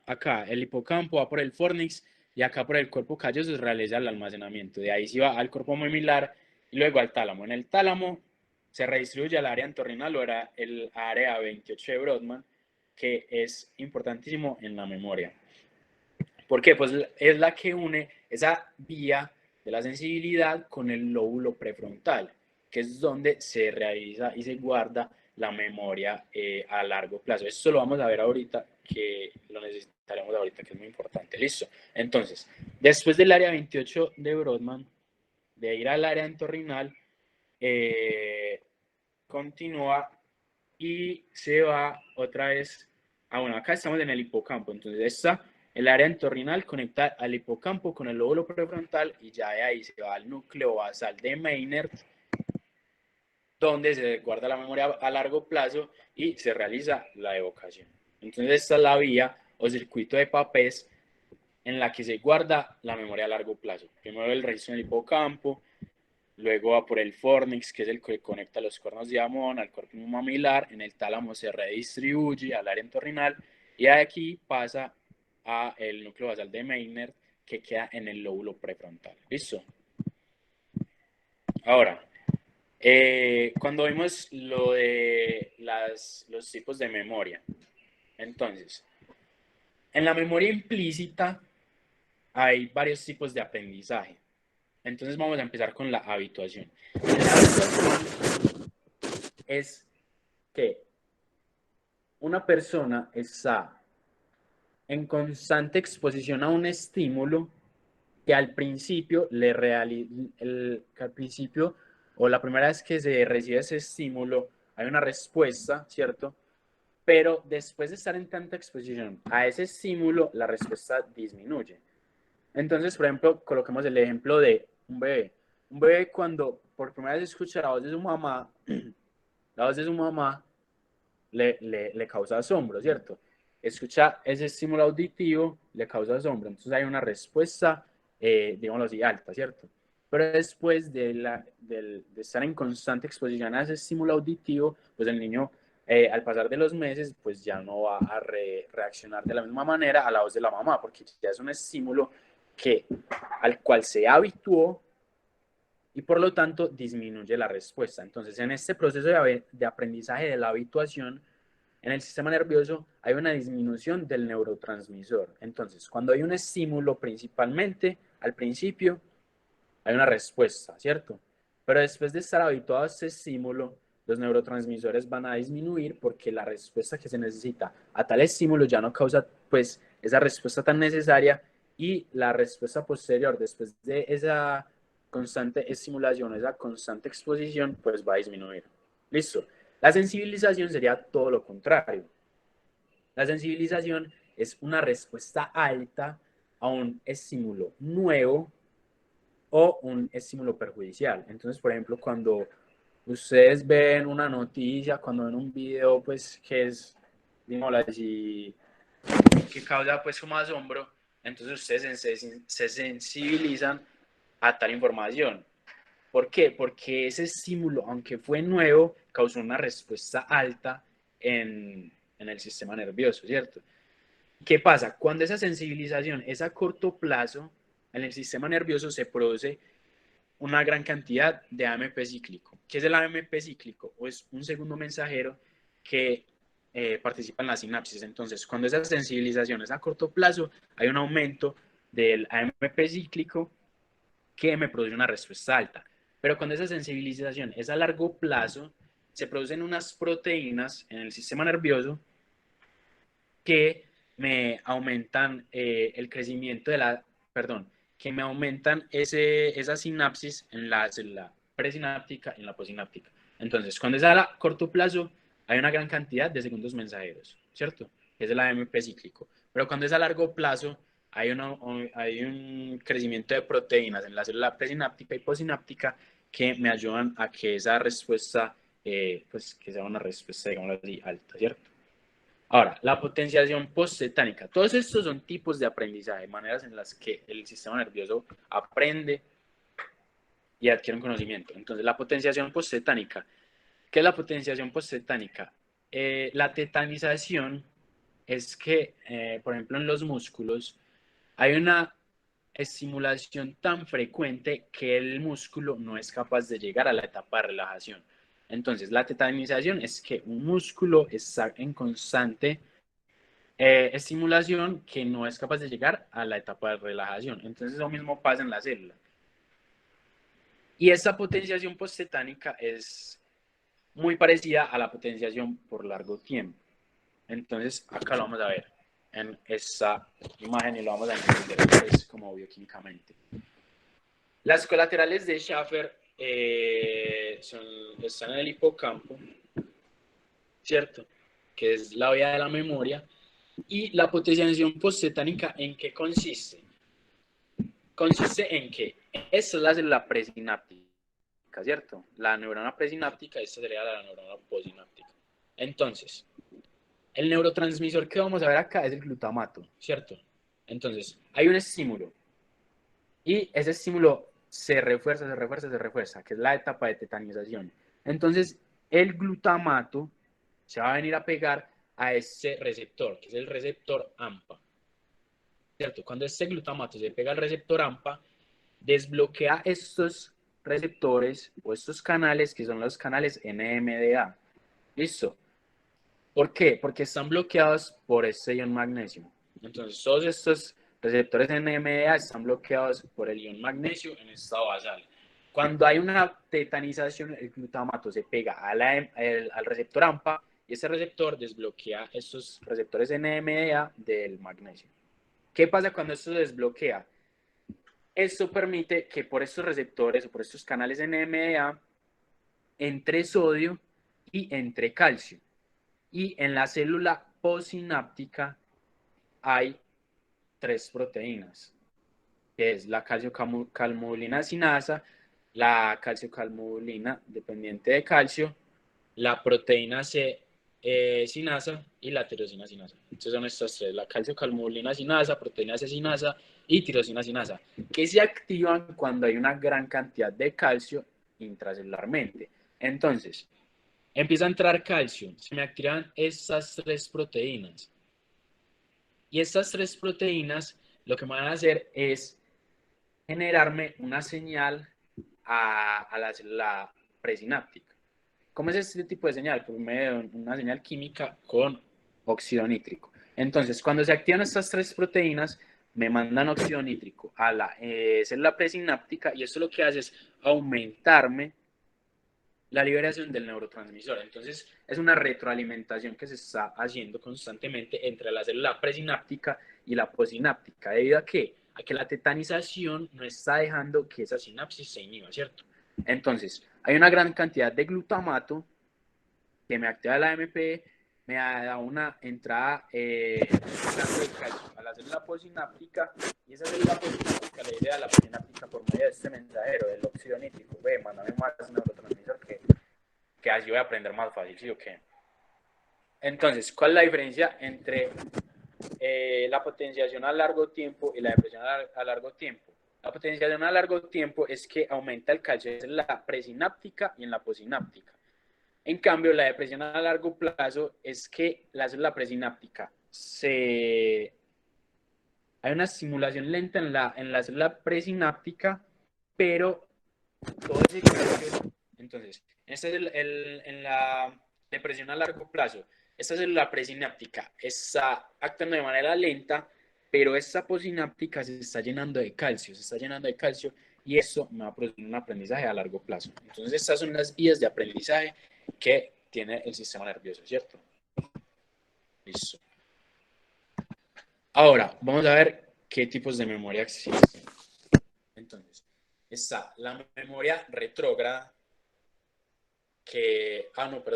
Acá, el hipocampo va por el fornix y acá por el cuerpo calloso se realiza el almacenamiento. De ahí se va al cuerpo mamilar y luego al tálamo. En el tálamo se redistribuye al área entorrinal o era el área 28 de Brodmann, que es importantísimo en la memoria. ¿Por qué? Pues es la que une esa vía de la sensibilidad con el lóbulo prefrontal, que es donde se realiza y se guarda la memoria a largo plazo. Esto lo vamos a ver ahorita, que lo necesitaremos ahorita, que es muy importante. Listo. Entonces, después del área 28 de Brodmann, de ir al área entorrinal, continúa y se va otra vez. Bueno, acá estamos en el hipocampo, entonces esta, el área entorrinal conecta al hipocampo con el lóbulo prefrontal y ya de ahí se va al núcleo basal de Meynert, donde se guarda la memoria a largo plazo y se realiza la evocación. Entonces esta es la vía o circuito de Papez en la que se guarda la memoria a largo plazo. Primero el registro en el hipocampo, luego va por el fornix, que es el que conecta los cuernos de Amón al cuerpo mamilar, en el tálamo se redistribuye al área entorrinal y aquí pasa a el núcleo basal de Meynert, que queda en el lóbulo prefrontal. ¿Listo? Ahora, cuando vimos lo de los tipos de memoria, entonces, en la memoria implícita hay varios tipos de aprendizaje. Entonces vamos a empezar con la habituación. La habituación es que una persona está en constante exposición a un estímulo que al principio que al principio o la primera vez que se recibe ese estímulo hay una respuesta, ¿cierto? Pero después de estar en tanta exposición a ese estímulo, la respuesta disminuye. Entonces, por ejemplo, coloquemos el ejemplo de un bebé. Un bebé cuando por primera vez escucha la voz de su mamá, la voz de su mamá le causa asombro, ¿cierto? Escucha ese estímulo auditivo, le causa asombro. Entonces hay una respuesta, digámoslo así, alta, ¿cierto? Pero después de estar en constante exposición a ese estímulo auditivo, pues el niño, al pasar de los meses, pues ya no va a reaccionar de la misma manera a la voz de la mamá, porque ya es un estímulo al cual se habituó y por lo tanto disminuye la respuesta. Entonces, en este proceso de aprendizaje de la habituación, en el sistema nervioso hay una disminución del neurotransmisor. Entonces, cuando hay un estímulo principalmente, al principio hay una respuesta, ¿cierto? Pero después de estar habituado a este estímulo, los neurotransmisores van a disminuir porque la respuesta que se necesita a tal estímulo ya no causa pues esa respuesta tan necesaria y la respuesta posterior después de esa constante estimulación, esa constante exposición, pues va a disminuir. Listo. La sensibilización sería todo lo contrario. La sensibilización es una respuesta alta a un estímulo nuevo o un estímulo perjudicial. Entonces, por ejemplo, cuando ustedes ven una noticia, cuando ven un video, pues que es, digamos así, que causa pues como asombro, entonces ustedes se sensibilizan a tal información. ¿Por qué? Porque ese estímulo, aunque fue nuevo, causó una respuesta alta en el sistema nervioso, ¿cierto? ¿Qué pasa? Cuando esa sensibilización es a corto plazo, en el sistema nervioso se produce una gran cantidad de AMP cíclico. ¿Qué es el AMP cíclico? O es un segundo mensajero que participa en la sinapsis. Entonces, cuando esa sensibilización es a corto plazo, hay un aumento del AMP cíclico que me produce una respuesta alta. Pero cuando esa sensibilización es a largo plazo, se producen unas proteínas en el sistema nervioso que me aumentan el crecimiento de la, perdón, que me aumentan esa sinapsis en la célula presináptica y en la posináptica. Entonces, cuando es a corto plazo, hay una gran cantidad de segundos mensajeros, ¿cierto? Es el AMP cíclico. Pero cuando es a largo plazo, hay un crecimiento de proteínas en la célula presináptica y posináptica que me ayudan a que esa respuesta, pues, que sea una respuesta, digamos así, alta, ¿cierto? Ahora, la potenciación postcetánica. Todos estos son tipos de aprendizaje, maneras en las que el sistema nervioso aprende y adquiere un conocimiento. Entonces, la potenciación postcetánica. ¿Qué es la potenciación postcetánica? La tetanización es que, por ejemplo, en los músculos hay una estimulación tan frecuente que el músculo no es capaz de llegar a la etapa de relajación. Entonces, la tetanización es que un músculo está en constante estimulación que no es capaz de llegar a la etapa de relajación. Entonces eso mismo pasa en la célula. Y esta potenciación postcetánica es muy parecida a la potenciación por largo tiempo. Entonces acá lo vamos a ver en esta imagen y lo vamos a entender pues, como bioquímicamente. Las colaterales de Schaffer están en el hipocampo, ¿cierto? Que es la vía de la memoria. Y la potenciación postcetánica, ¿en qué consiste? Consiste en que esta es la célula presináptica, ¿cierto? La neurona presináptica, esta sería la neurona posináptica. Entonces, el neurotransmisor que vamos a ver acá es el glutamato, ¿cierto? Entonces, hay un estímulo y ese estímulo se refuerza, se refuerza, se refuerza, que es la etapa de tetanización. Entonces, el glutamato se va a venir a pegar a este receptor, que es el receptor AMPA. ¿Cierto? Cuando este glutamato se pega al receptor AMPA, desbloquea estos receptores o estos canales que son los canales NMDA. ¿Listo? ¿Por qué? Porque están bloqueados por este ion magnesio. Entonces, todos estos receptores NMDA están bloqueados por el ion magnesio en estado basal. Cuando hay una tetanización, el glutamato se pega al receptor AMPA y ese receptor desbloquea estos receptores NMDA del magnesio. ¿Qué pasa cuando esto se desbloquea? Esto permite que por estos receptores o por estos canales NMDA entre sodio y entre calcio. Y en la célula postsináptica hay tres proteínas. que es la calciocalmodulina sinasa, la calciocalmodulina dependiente de calcio, la proteína C sinasa y la tirosina sinasa. Entonces son estas tres, la calciocalmodulina sinasa, proteína C sinasa y tirosina sinasa, que se activan cuando hay una gran cantidad de calcio intracelularmente. Entonces, empieza a entrar calcio, se me activan estas tres proteínas. Y estas tres proteínas lo que van a hacer es generarme una señal a la célula presináptica. ¿Cómo es este tipo de señal? Por medio de una señal química con óxido nítrico. Entonces, cuando se activan estas tres proteínas, me mandan óxido nítrico a la célula presináptica y esto lo que hace es aumentarme la liberación del neurotransmisor. Entonces, es una retroalimentación que se está haciendo constantemente entre la célula presináptica y la posináptica. ¿Debido a qué? A que la tetanización no está dejando que esa sinapsis se inhiba, ¿cierto? Entonces, hay una gran cantidad de glutamato que me activa la AMP, me da una entrada de calcio a la célula posináptica y esa célula posináptica le dice a la posináptica por medio de este mensajero, del óxido nítrico, ve, mándame más neurotransmisor que así voy a aprender más fácil, ¿sí o qué? Entonces, ¿cuál es la diferencia entre la potenciación a largo tiempo y la depresión a largo tiempo? La potenciación a largo tiempo es que aumenta el calcio en la presináptica y en la posináptica. En cambio, la depresión a largo plazo es que la célula presináptica hay una estimulación lenta en la célula presináptica, pero todo ese calcio, entonces, en la depresión a largo plazo, esta célula presináptica está actuando de manera lenta, pero esta posináptica se está llenando de calcio, y eso me va a producir un aprendizaje a largo plazo. Entonces, estas son las vías de aprendizaje que tiene el sistema nervioso, ¿cierto? Listo. Ahora, vamos a ver qué tipos de memoria existen. Entonces, está la memoria retrógrada,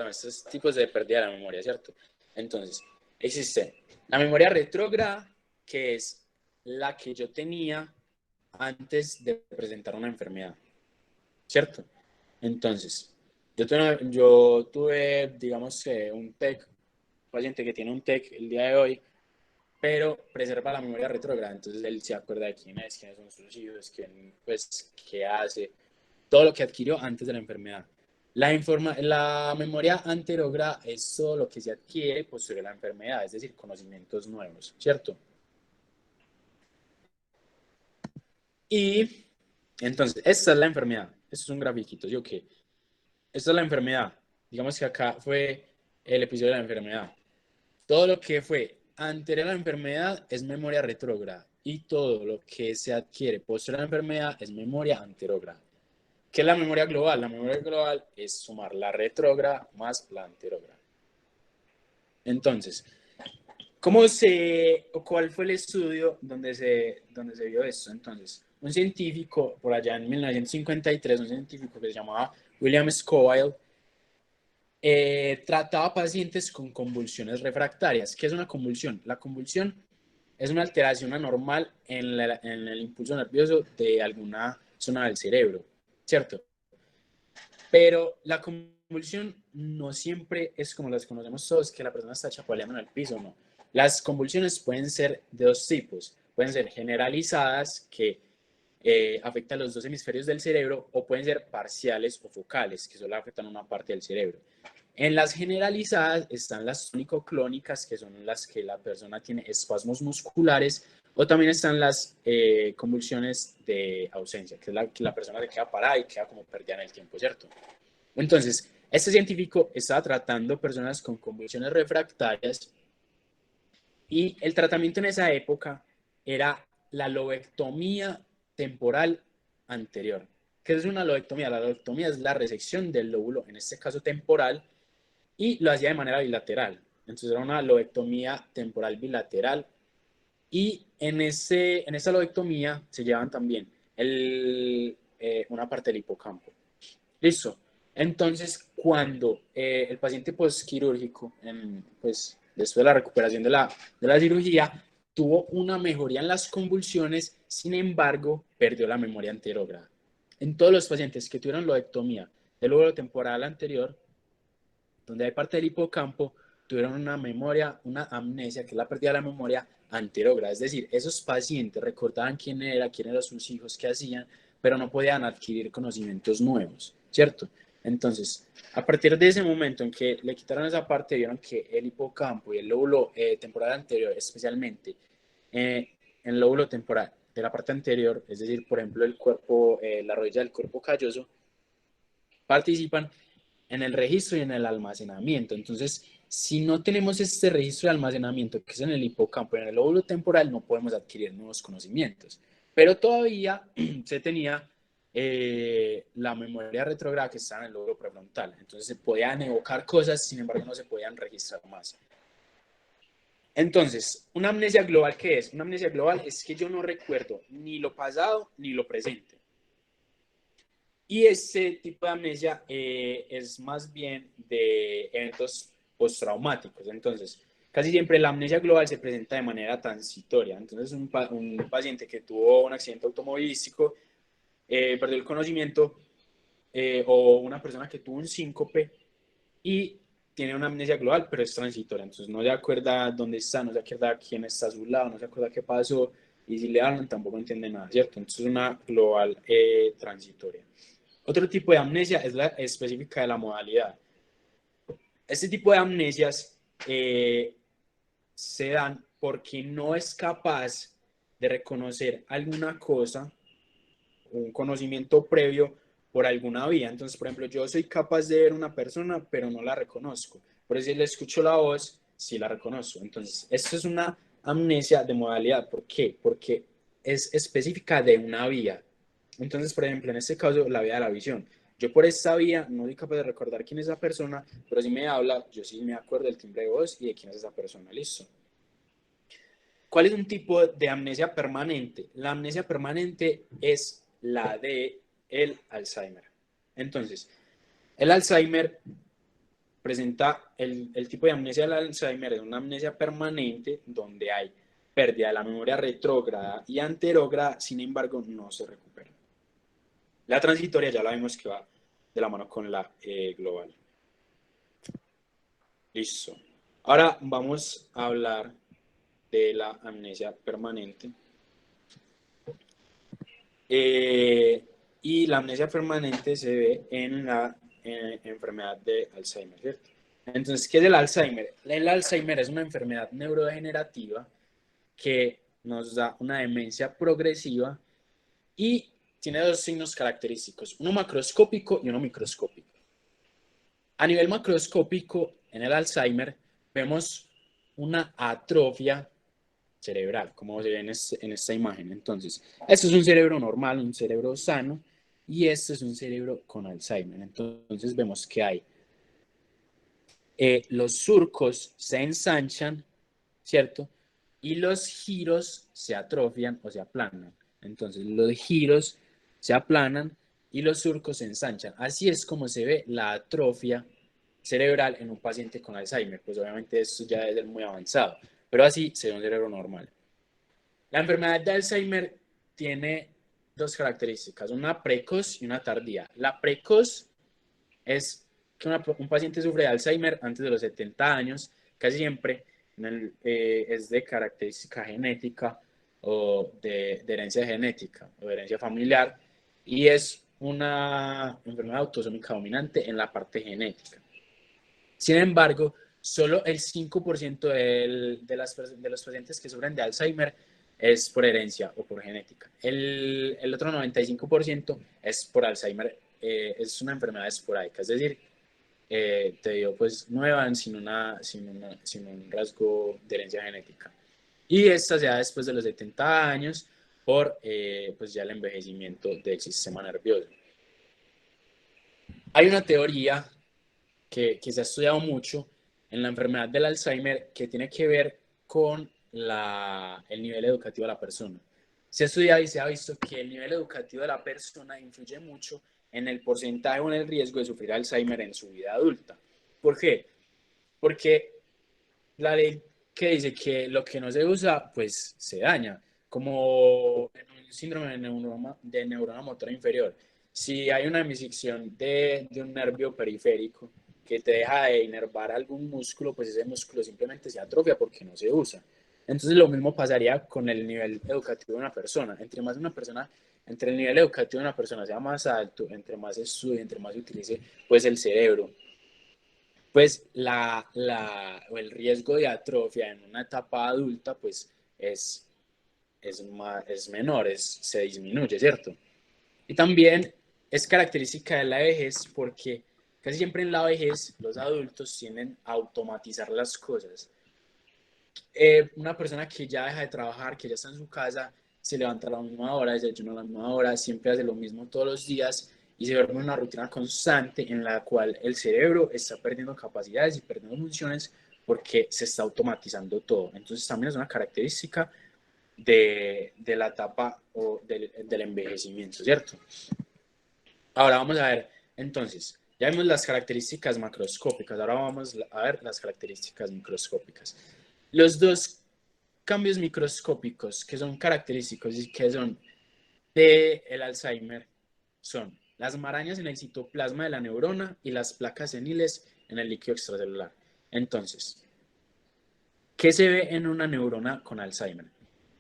estos tipos de pérdida de la memoria, ¿cierto? Entonces, existe la memoria retrógrada, que es la que yo tenía antes de presentar una enfermedad, ¿cierto? Entonces, yo tuve digamos, un TEC, un paciente que tiene un TEC el día de hoy, pero preserva la memoria retrógrada, entonces él se acuerda de quiénes son sus hijos, qué hace, todo lo que adquirió antes de la enfermedad. La memoria anterógrada es todo lo que se adquiere posterior a la enfermedad, es decir, conocimientos nuevos, ¿cierto? Y entonces, esta es la enfermedad. Esto es un grafiquito, ¿sí o qué? Esta es la enfermedad. Digamos que acá fue el episodio de la enfermedad. Todo lo que fue anterior a la enfermedad es memoria retrógrada y todo lo que se adquiere posterior a la enfermedad es memoria anterógrada. ¿Qué es la memoria global? La memoria global es sumar la retrógrada más la anterógrada. Entonces, ¿cuál fue el estudio donde se vio esto? Entonces, un científico, por allá en 1953, un científico que se llamaba William Scoville, trataba pacientes con convulsiones refractarias. ¿Qué es una convulsión? La convulsión es una alteración anormal en el impulso nervioso de alguna zona del cerebro, ¿cierto? Pero la convulsión no siempre es como las conocemos todos, que la persona está chapaleando en el piso, no. Las convulsiones pueden ser de dos tipos. Pueden ser generalizadas, que afectan los dos hemisferios del cerebro, o pueden ser parciales o focales, que solo afectan una parte del cerebro. En las generalizadas están las tónico-clónicas, que son las que la persona tiene espasmos musculares, o también están las convulsiones de ausencia, que es que la persona se queda parada y queda como perdida en el tiempo, ¿cierto? Entonces, este científico estaba tratando personas con convulsiones refractarias y el tratamiento en esa época era la lobectomía temporal anterior. ¿Qué es una lobectomía? La lobectomía es la resección del lóbulo, en este caso temporal, y lo hacía de manera bilateral. Entonces era una lobectomía temporal bilateral y en esa lobectomía se llevan también una parte del hipocampo. Listo. Entonces, cuando el paciente postquirúrgico, pues después de la recuperación de la cirugía, tuvo una mejoría en las convulsiones, Sin embargo, perdió la memoria anterógrada. En todos los pacientes que tuvieron loectomía del lóbulo temporal anterior, donde hay parte del hipocampo, tuvieron una memoria, una amnesia, que es la pérdida de la memoria anterógrada. Es decir, esos pacientes recordaban quién eran sus hijos, qué hacían, pero no podían adquirir conocimientos nuevos, ¿cierto? Entonces, a partir de ese momento en que le quitaron esa parte, vieron que el hipocampo y el lóbulo temporal anterior, especialmente en el lóbulo temporal de la parte anterior, es decir, por ejemplo, el cuerpo, la rodilla del cuerpo calloso, participan en el registro y en el almacenamiento. Entonces, si no tenemos este registro de almacenamiento, que es en el hipocampo y en el lóbulo temporal, no podemos adquirir nuevos conocimientos. Pero todavía se tenía la memoria retrógrada que está en el lóbulo prefrontal. Entonces se podían evocar cosas, sin embargo no se podían registrar más. Entonces, una amnesia global, ¿qué es? Una amnesia global es que yo no recuerdo ni lo pasado ni lo presente. Y ese tipo de amnesia es más bien de eventos postraumáticos. Entonces, casi siempre la amnesia global se presenta de manera transitoria. Entonces, un paciente que tuvo un accidente automovilístico, perdió el conocimiento, o una persona que tuvo un síncope y tiene una amnesia global, pero es transitoria. Entonces, no se acuerda dónde está, no se acuerda quién está a su lado, no se acuerda qué pasó, y si le hablan tampoco entiende nada, ¿cierto? Entonces, es una global transitoria. Otro tipo de amnesia es la específica de la modalidad. Este tipo de amnesias se dan porque no es capaz de reconocer alguna cosa, un conocimiento previo por alguna vía. Entonces, por ejemplo, yo soy capaz de ver una persona, pero no la reconozco. Por eso si le escucho la voz, sí la reconozco. Entonces, esto es una amnesia de modalidad. ¿Por qué? Porque es específica de una vía. Entonces, por ejemplo, en este caso, la vía de la visión. Yo por esta vía no soy capaz de recordar quién es esa persona, pero si me habla, yo sí me acuerdo del timbre de voz y de quién es esa persona. Listo. ¿Cuál es un tipo de amnesia permanente? La amnesia permanente es la de el Alzheimer. Entonces, el Alzheimer presenta el tipo de amnesia del Alzheimer, es una amnesia permanente donde hay pérdida de la memoria retrógrada y anterógrada, sin embargo, no se recupera. La transitoria ya la vemos que va de la mano con la global. Listo. Ahora vamos a hablar de la amnesia permanente. Y la amnesia permanente se ve en la enfermedad de Alzheimer, ¿cierto? Entonces, ¿qué es el Alzheimer? El Alzheimer es una enfermedad neurodegenerativa que nos da una demencia progresiva y tiene dos signos característicos, uno macroscópico y uno microscópico. A nivel macroscópico, en el Alzheimer, vemos una atrofia cerebral, como se ve en esta imagen. Entonces, esto es un cerebro normal, un cerebro sano, y esto es un cerebro con Alzheimer. Entonces, vemos que hay los surcos se ensanchan, ¿cierto? Y los giros se atrofian o se aplanan. Entonces, los giros se aplanan y los surcos se ensanchan. Así es como se ve la atrofia cerebral en un paciente con Alzheimer. Pues obviamente esto ya debe ser muy avanzado, pero así se ve un cerebro normal. La enfermedad de Alzheimer tiene dos características, una precoz y una tardía. La precoz es que un paciente sufre de Alzheimer antes de los 70 años, casi siempre es de característica genética o de herencia genética o de herencia familiar, y es una enfermedad autosómica dominante en la parte genética. Sin embargo, solo el 5% de los pacientes que sufren de Alzheimer es por herencia o por genética. El otro 95% es por Alzheimer, es una enfermedad esporádica, es decir, te digo, pues nueva sin un rasgo de herencia genética. Y esta se da después de los 70 años por pues ya el envejecimiento del sistema nervioso. Hay una teoría que se ha estudiado mucho en la enfermedad del Alzheimer que tiene que ver con el nivel educativo de la persona. Se ha estudiado y se ha visto que el nivel educativo de la persona influye mucho en el porcentaje o en el riesgo de sufrir Alzheimer en su vida adulta. ¿Por qué? Porque la ley que dice que lo que no se usa, pues se daña. como en un síndrome de neurona motora inferior. Si hay una emisión de un nervio periférico que te deja de inervar algún músculo, pues ese músculo simplemente se atrofia porque no se usa. Entonces lo mismo pasaría con el nivel educativo de una persona. Entre el nivel educativo de una persona sea más alto, entre más estudie, entre más utilice pues el cerebro, pues o el riesgo de atrofia en una etapa adulta pues es, es menor, se disminuye, ¿cierto? Y también es característica de la vejez porque casi siempre en la vejez los adultos tienden a automatizar las cosas. Una persona que ya deja de trabajar, que ya está en su casa, se levanta a la misma hora, desayuna a la misma hora, siempre hace lo mismo todos los días y se vuelve una rutina constante en la cual el cerebro está perdiendo capacidades y perdiendo funciones porque se está automatizando todo. Entonces también es una característica de la etapa o del envejecimiento, ¿cierto? Ahora vamos a ver, entonces, ya vimos las características macroscópicas, ahora vamos a ver las características microscópicas. Los dos cambios microscópicos que son característicos y que son del Alzheimer son las marañas en el citoplasma de la neurona y las placas seniles en el líquido extracelular. Entonces, ¿qué se ve en una neurona con Alzheimer?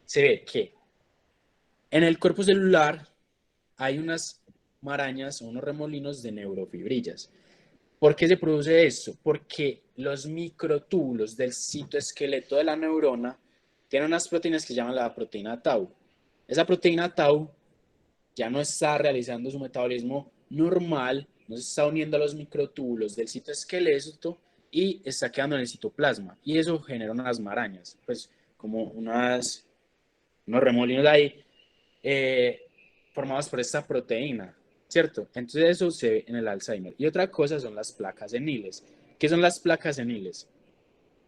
Se ve que en el cuerpo celular hay unas marañas o unos remolinos de neurofibrillas. ¿Por qué se produce esto? Porque los microtúbulos del citoesqueleto de la neurona tienen unas proteínas que se llaman la proteína tau. Esa proteína tau ya no está realizando su metabolismo normal, no se está uniendo a los microtúbulos del citoesqueleto y está quedando en el citoplasma. Y eso genera unas marañas, pues como unos remolinos ahí eh, formados por esta proteína, ¿cierto? Entonces eso se ve en el Alzheimer. Y otra cosa son las placas seniles. ¿Qué son las placas seniles?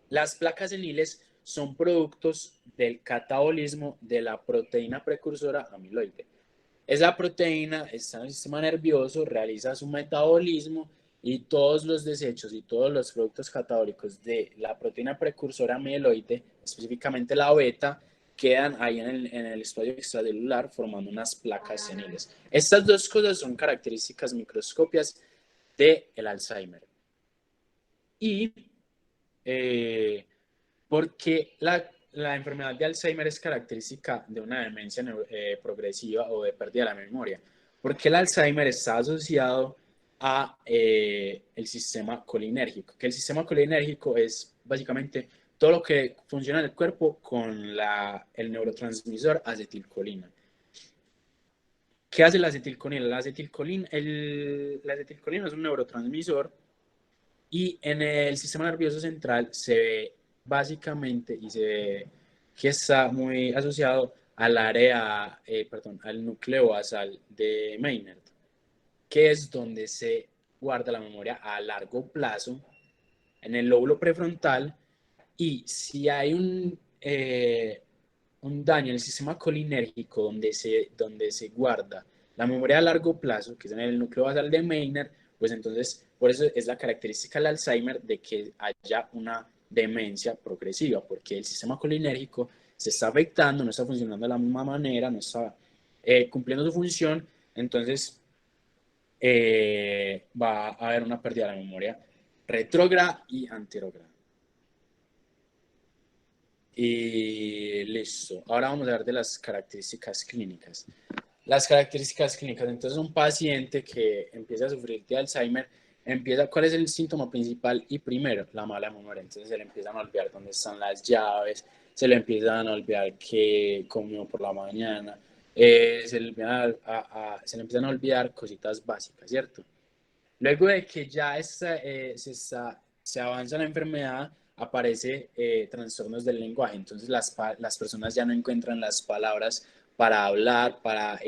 Las placas seniles son productos del catabolismo de la proteína precursora amiloide. Esa proteína está en el sistema nervioso, realiza su metabolismo y todos los desechos y todos los productos catabólicos de la proteína precursora amiloide, específicamente la beta, quedan ahí en el espacio extracelular formando unas placas seniles. Estas dos cosas son características microscópicas del Alzheimer. Y porque la enfermedad de Alzheimer es característica de una demencia progresiva o de pérdida de la memoria, porque el Alzheimer está asociado a el sistema colinérgico, que el sistema colinérgico es básicamente todo lo que funciona en el cuerpo con el neurotransmisor acetilcolina. ¿Qué hace la acetilcolina? La acetilcolina es un neurotransmisor y en el sistema nervioso central se ve básicamente y se ve que está muy asociado al área, perdón, al núcleo basal de Maynard, que es donde se guarda la memoria a largo plazo en el lóbulo prefrontal. Y si hay un daño en el sistema colinérgico donde se guarda la memoria a largo plazo, que es en el núcleo basal de Maynard, pues entonces por eso es la característica del Alzheimer de que haya una demencia progresiva, porque el sistema colinérgico se está afectando, no está funcionando de la misma manera, no está cumpliendo su función, entonces va a haber una pérdida de la memoria retrógrada y anterógrada. Y listo. Ahora vamos a ver de las características clínicas. Las características clínicas. Entonces, un paciente que empieza a sufrir de Alzheimer, ¿cuál es el síntoma principal? Y primero, la mala memoria. Entonces, se le empiezan a olvidar dónde están las llaves, se le empiezan a olvidar qué comió por la mañana, se le empiezan a olvidar cositas básicas, ¿cierto? Luego de que ya se avanza la enfermedad, aparece trastornos del lenguaje. Entonces las personas ya no encuentran las palabras para hablar, para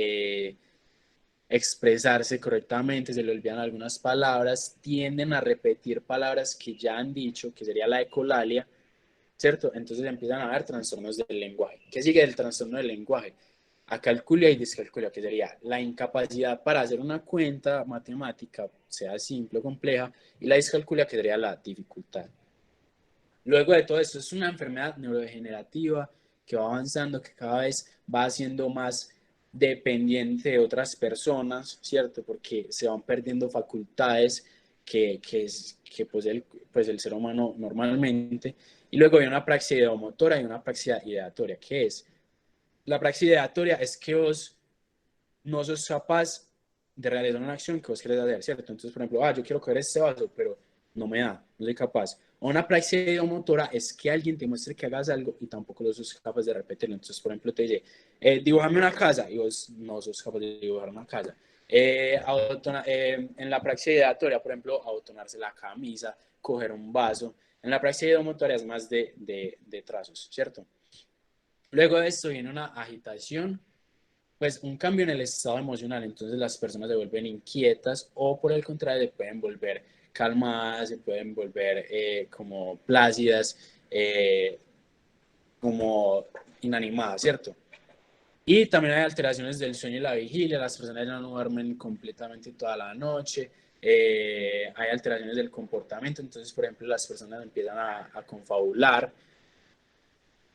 expresarse correctamente, se le olvidan algunas palabras, tienden a repetir palabras que ya han dicho, que sería la ecolalia, ¿cierto? Entonces empiezan a haber trastornos del lenguaje. ¿Qué sigue del trastorno del lenguaje? Acalculia y descalculia, que sería la incapacidad para hacer una cuenta matemática, sea simple o compleja, y la discalculia, que sería la dificultad. Luego de todo esto, es una enfermedad neurodegenerativa que va avanzando, que cada vez va siendo más dependiente de otras personas, ¿cierto? Porque se van perdiendo facultades que pues el ser humano normalmente. Y luego hay una praxis ideomotora y una praxis ideatoria. ¿Qué es? La praxis ideatoria es que vos no sos capaz de realizar una acción que vos querés hacer, ¿cierto? Entonces, por ejemplo, yo quiero coger este vaso, pero no me da, no soy capaz. O una praxis ideomotora es que alguien te muestre que hagas algo y tampoco lo sos capaz de repetirlo. Entonces, por ejemplo, te dice, dibújame una casa y vos no sos capaz de dibujar una casa. En la praxis ideatoria, por ejemplo, abotonarse la camisa, coger un vaso. En la praxis ideomotora es más de trazos, ¿cierto? Luego de esto viene una agitación, pues un cambio en el estado emocional, entonces las personas se vuelven inquietas o por el contrario se pueden volver calmadas, se pueden volver como plácidas, como inanimadas, ¿cierto? Y también hay alteraciones del sueño y la vigilia, las personas ya no duermen completamente toda la noche, hay alteraciones del comportamiento, entonces por ejemplo las personas empiezan a confabular.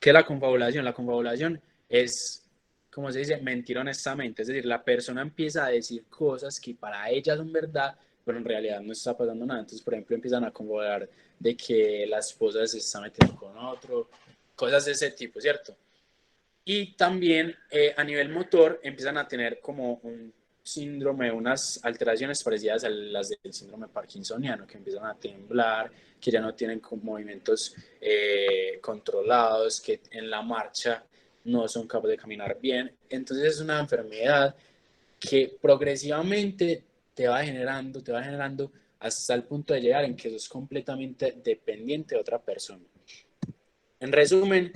¿Qué es la confabulación? La confabulación es, como se dice, mentir honestamente. Es decir, la persona empieza a decir cosas que para ella son verdad, pero en realidad no está pasando nada. Entonces, por ejemplo, empiezan a confabular de que la esposa se está metiendo con otro, cosas de ese tipo, ¿cierto? Y también a nivel motor empiezan a tener como un síndrome, unas alteraciones parecidas a las del síndrome parkinsoniano, que empiezan a temblar, que ya no tienen movimientos controlados, que en la marcha no son capaces de caminar bien. Entonces es una enfermedad que progresivamente te va generando hasta el punto de llegar en que sos completamente dependiente de otra persona. En resumen,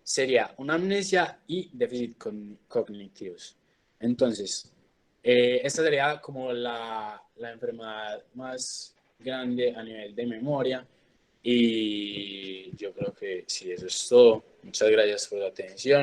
sería una amnesia y déficit cognitivos. Entonces, esta sería como la enfermedad más grande a nivel de memoria y yo creo que sí, eso es todo. Muchas gracias por la atención.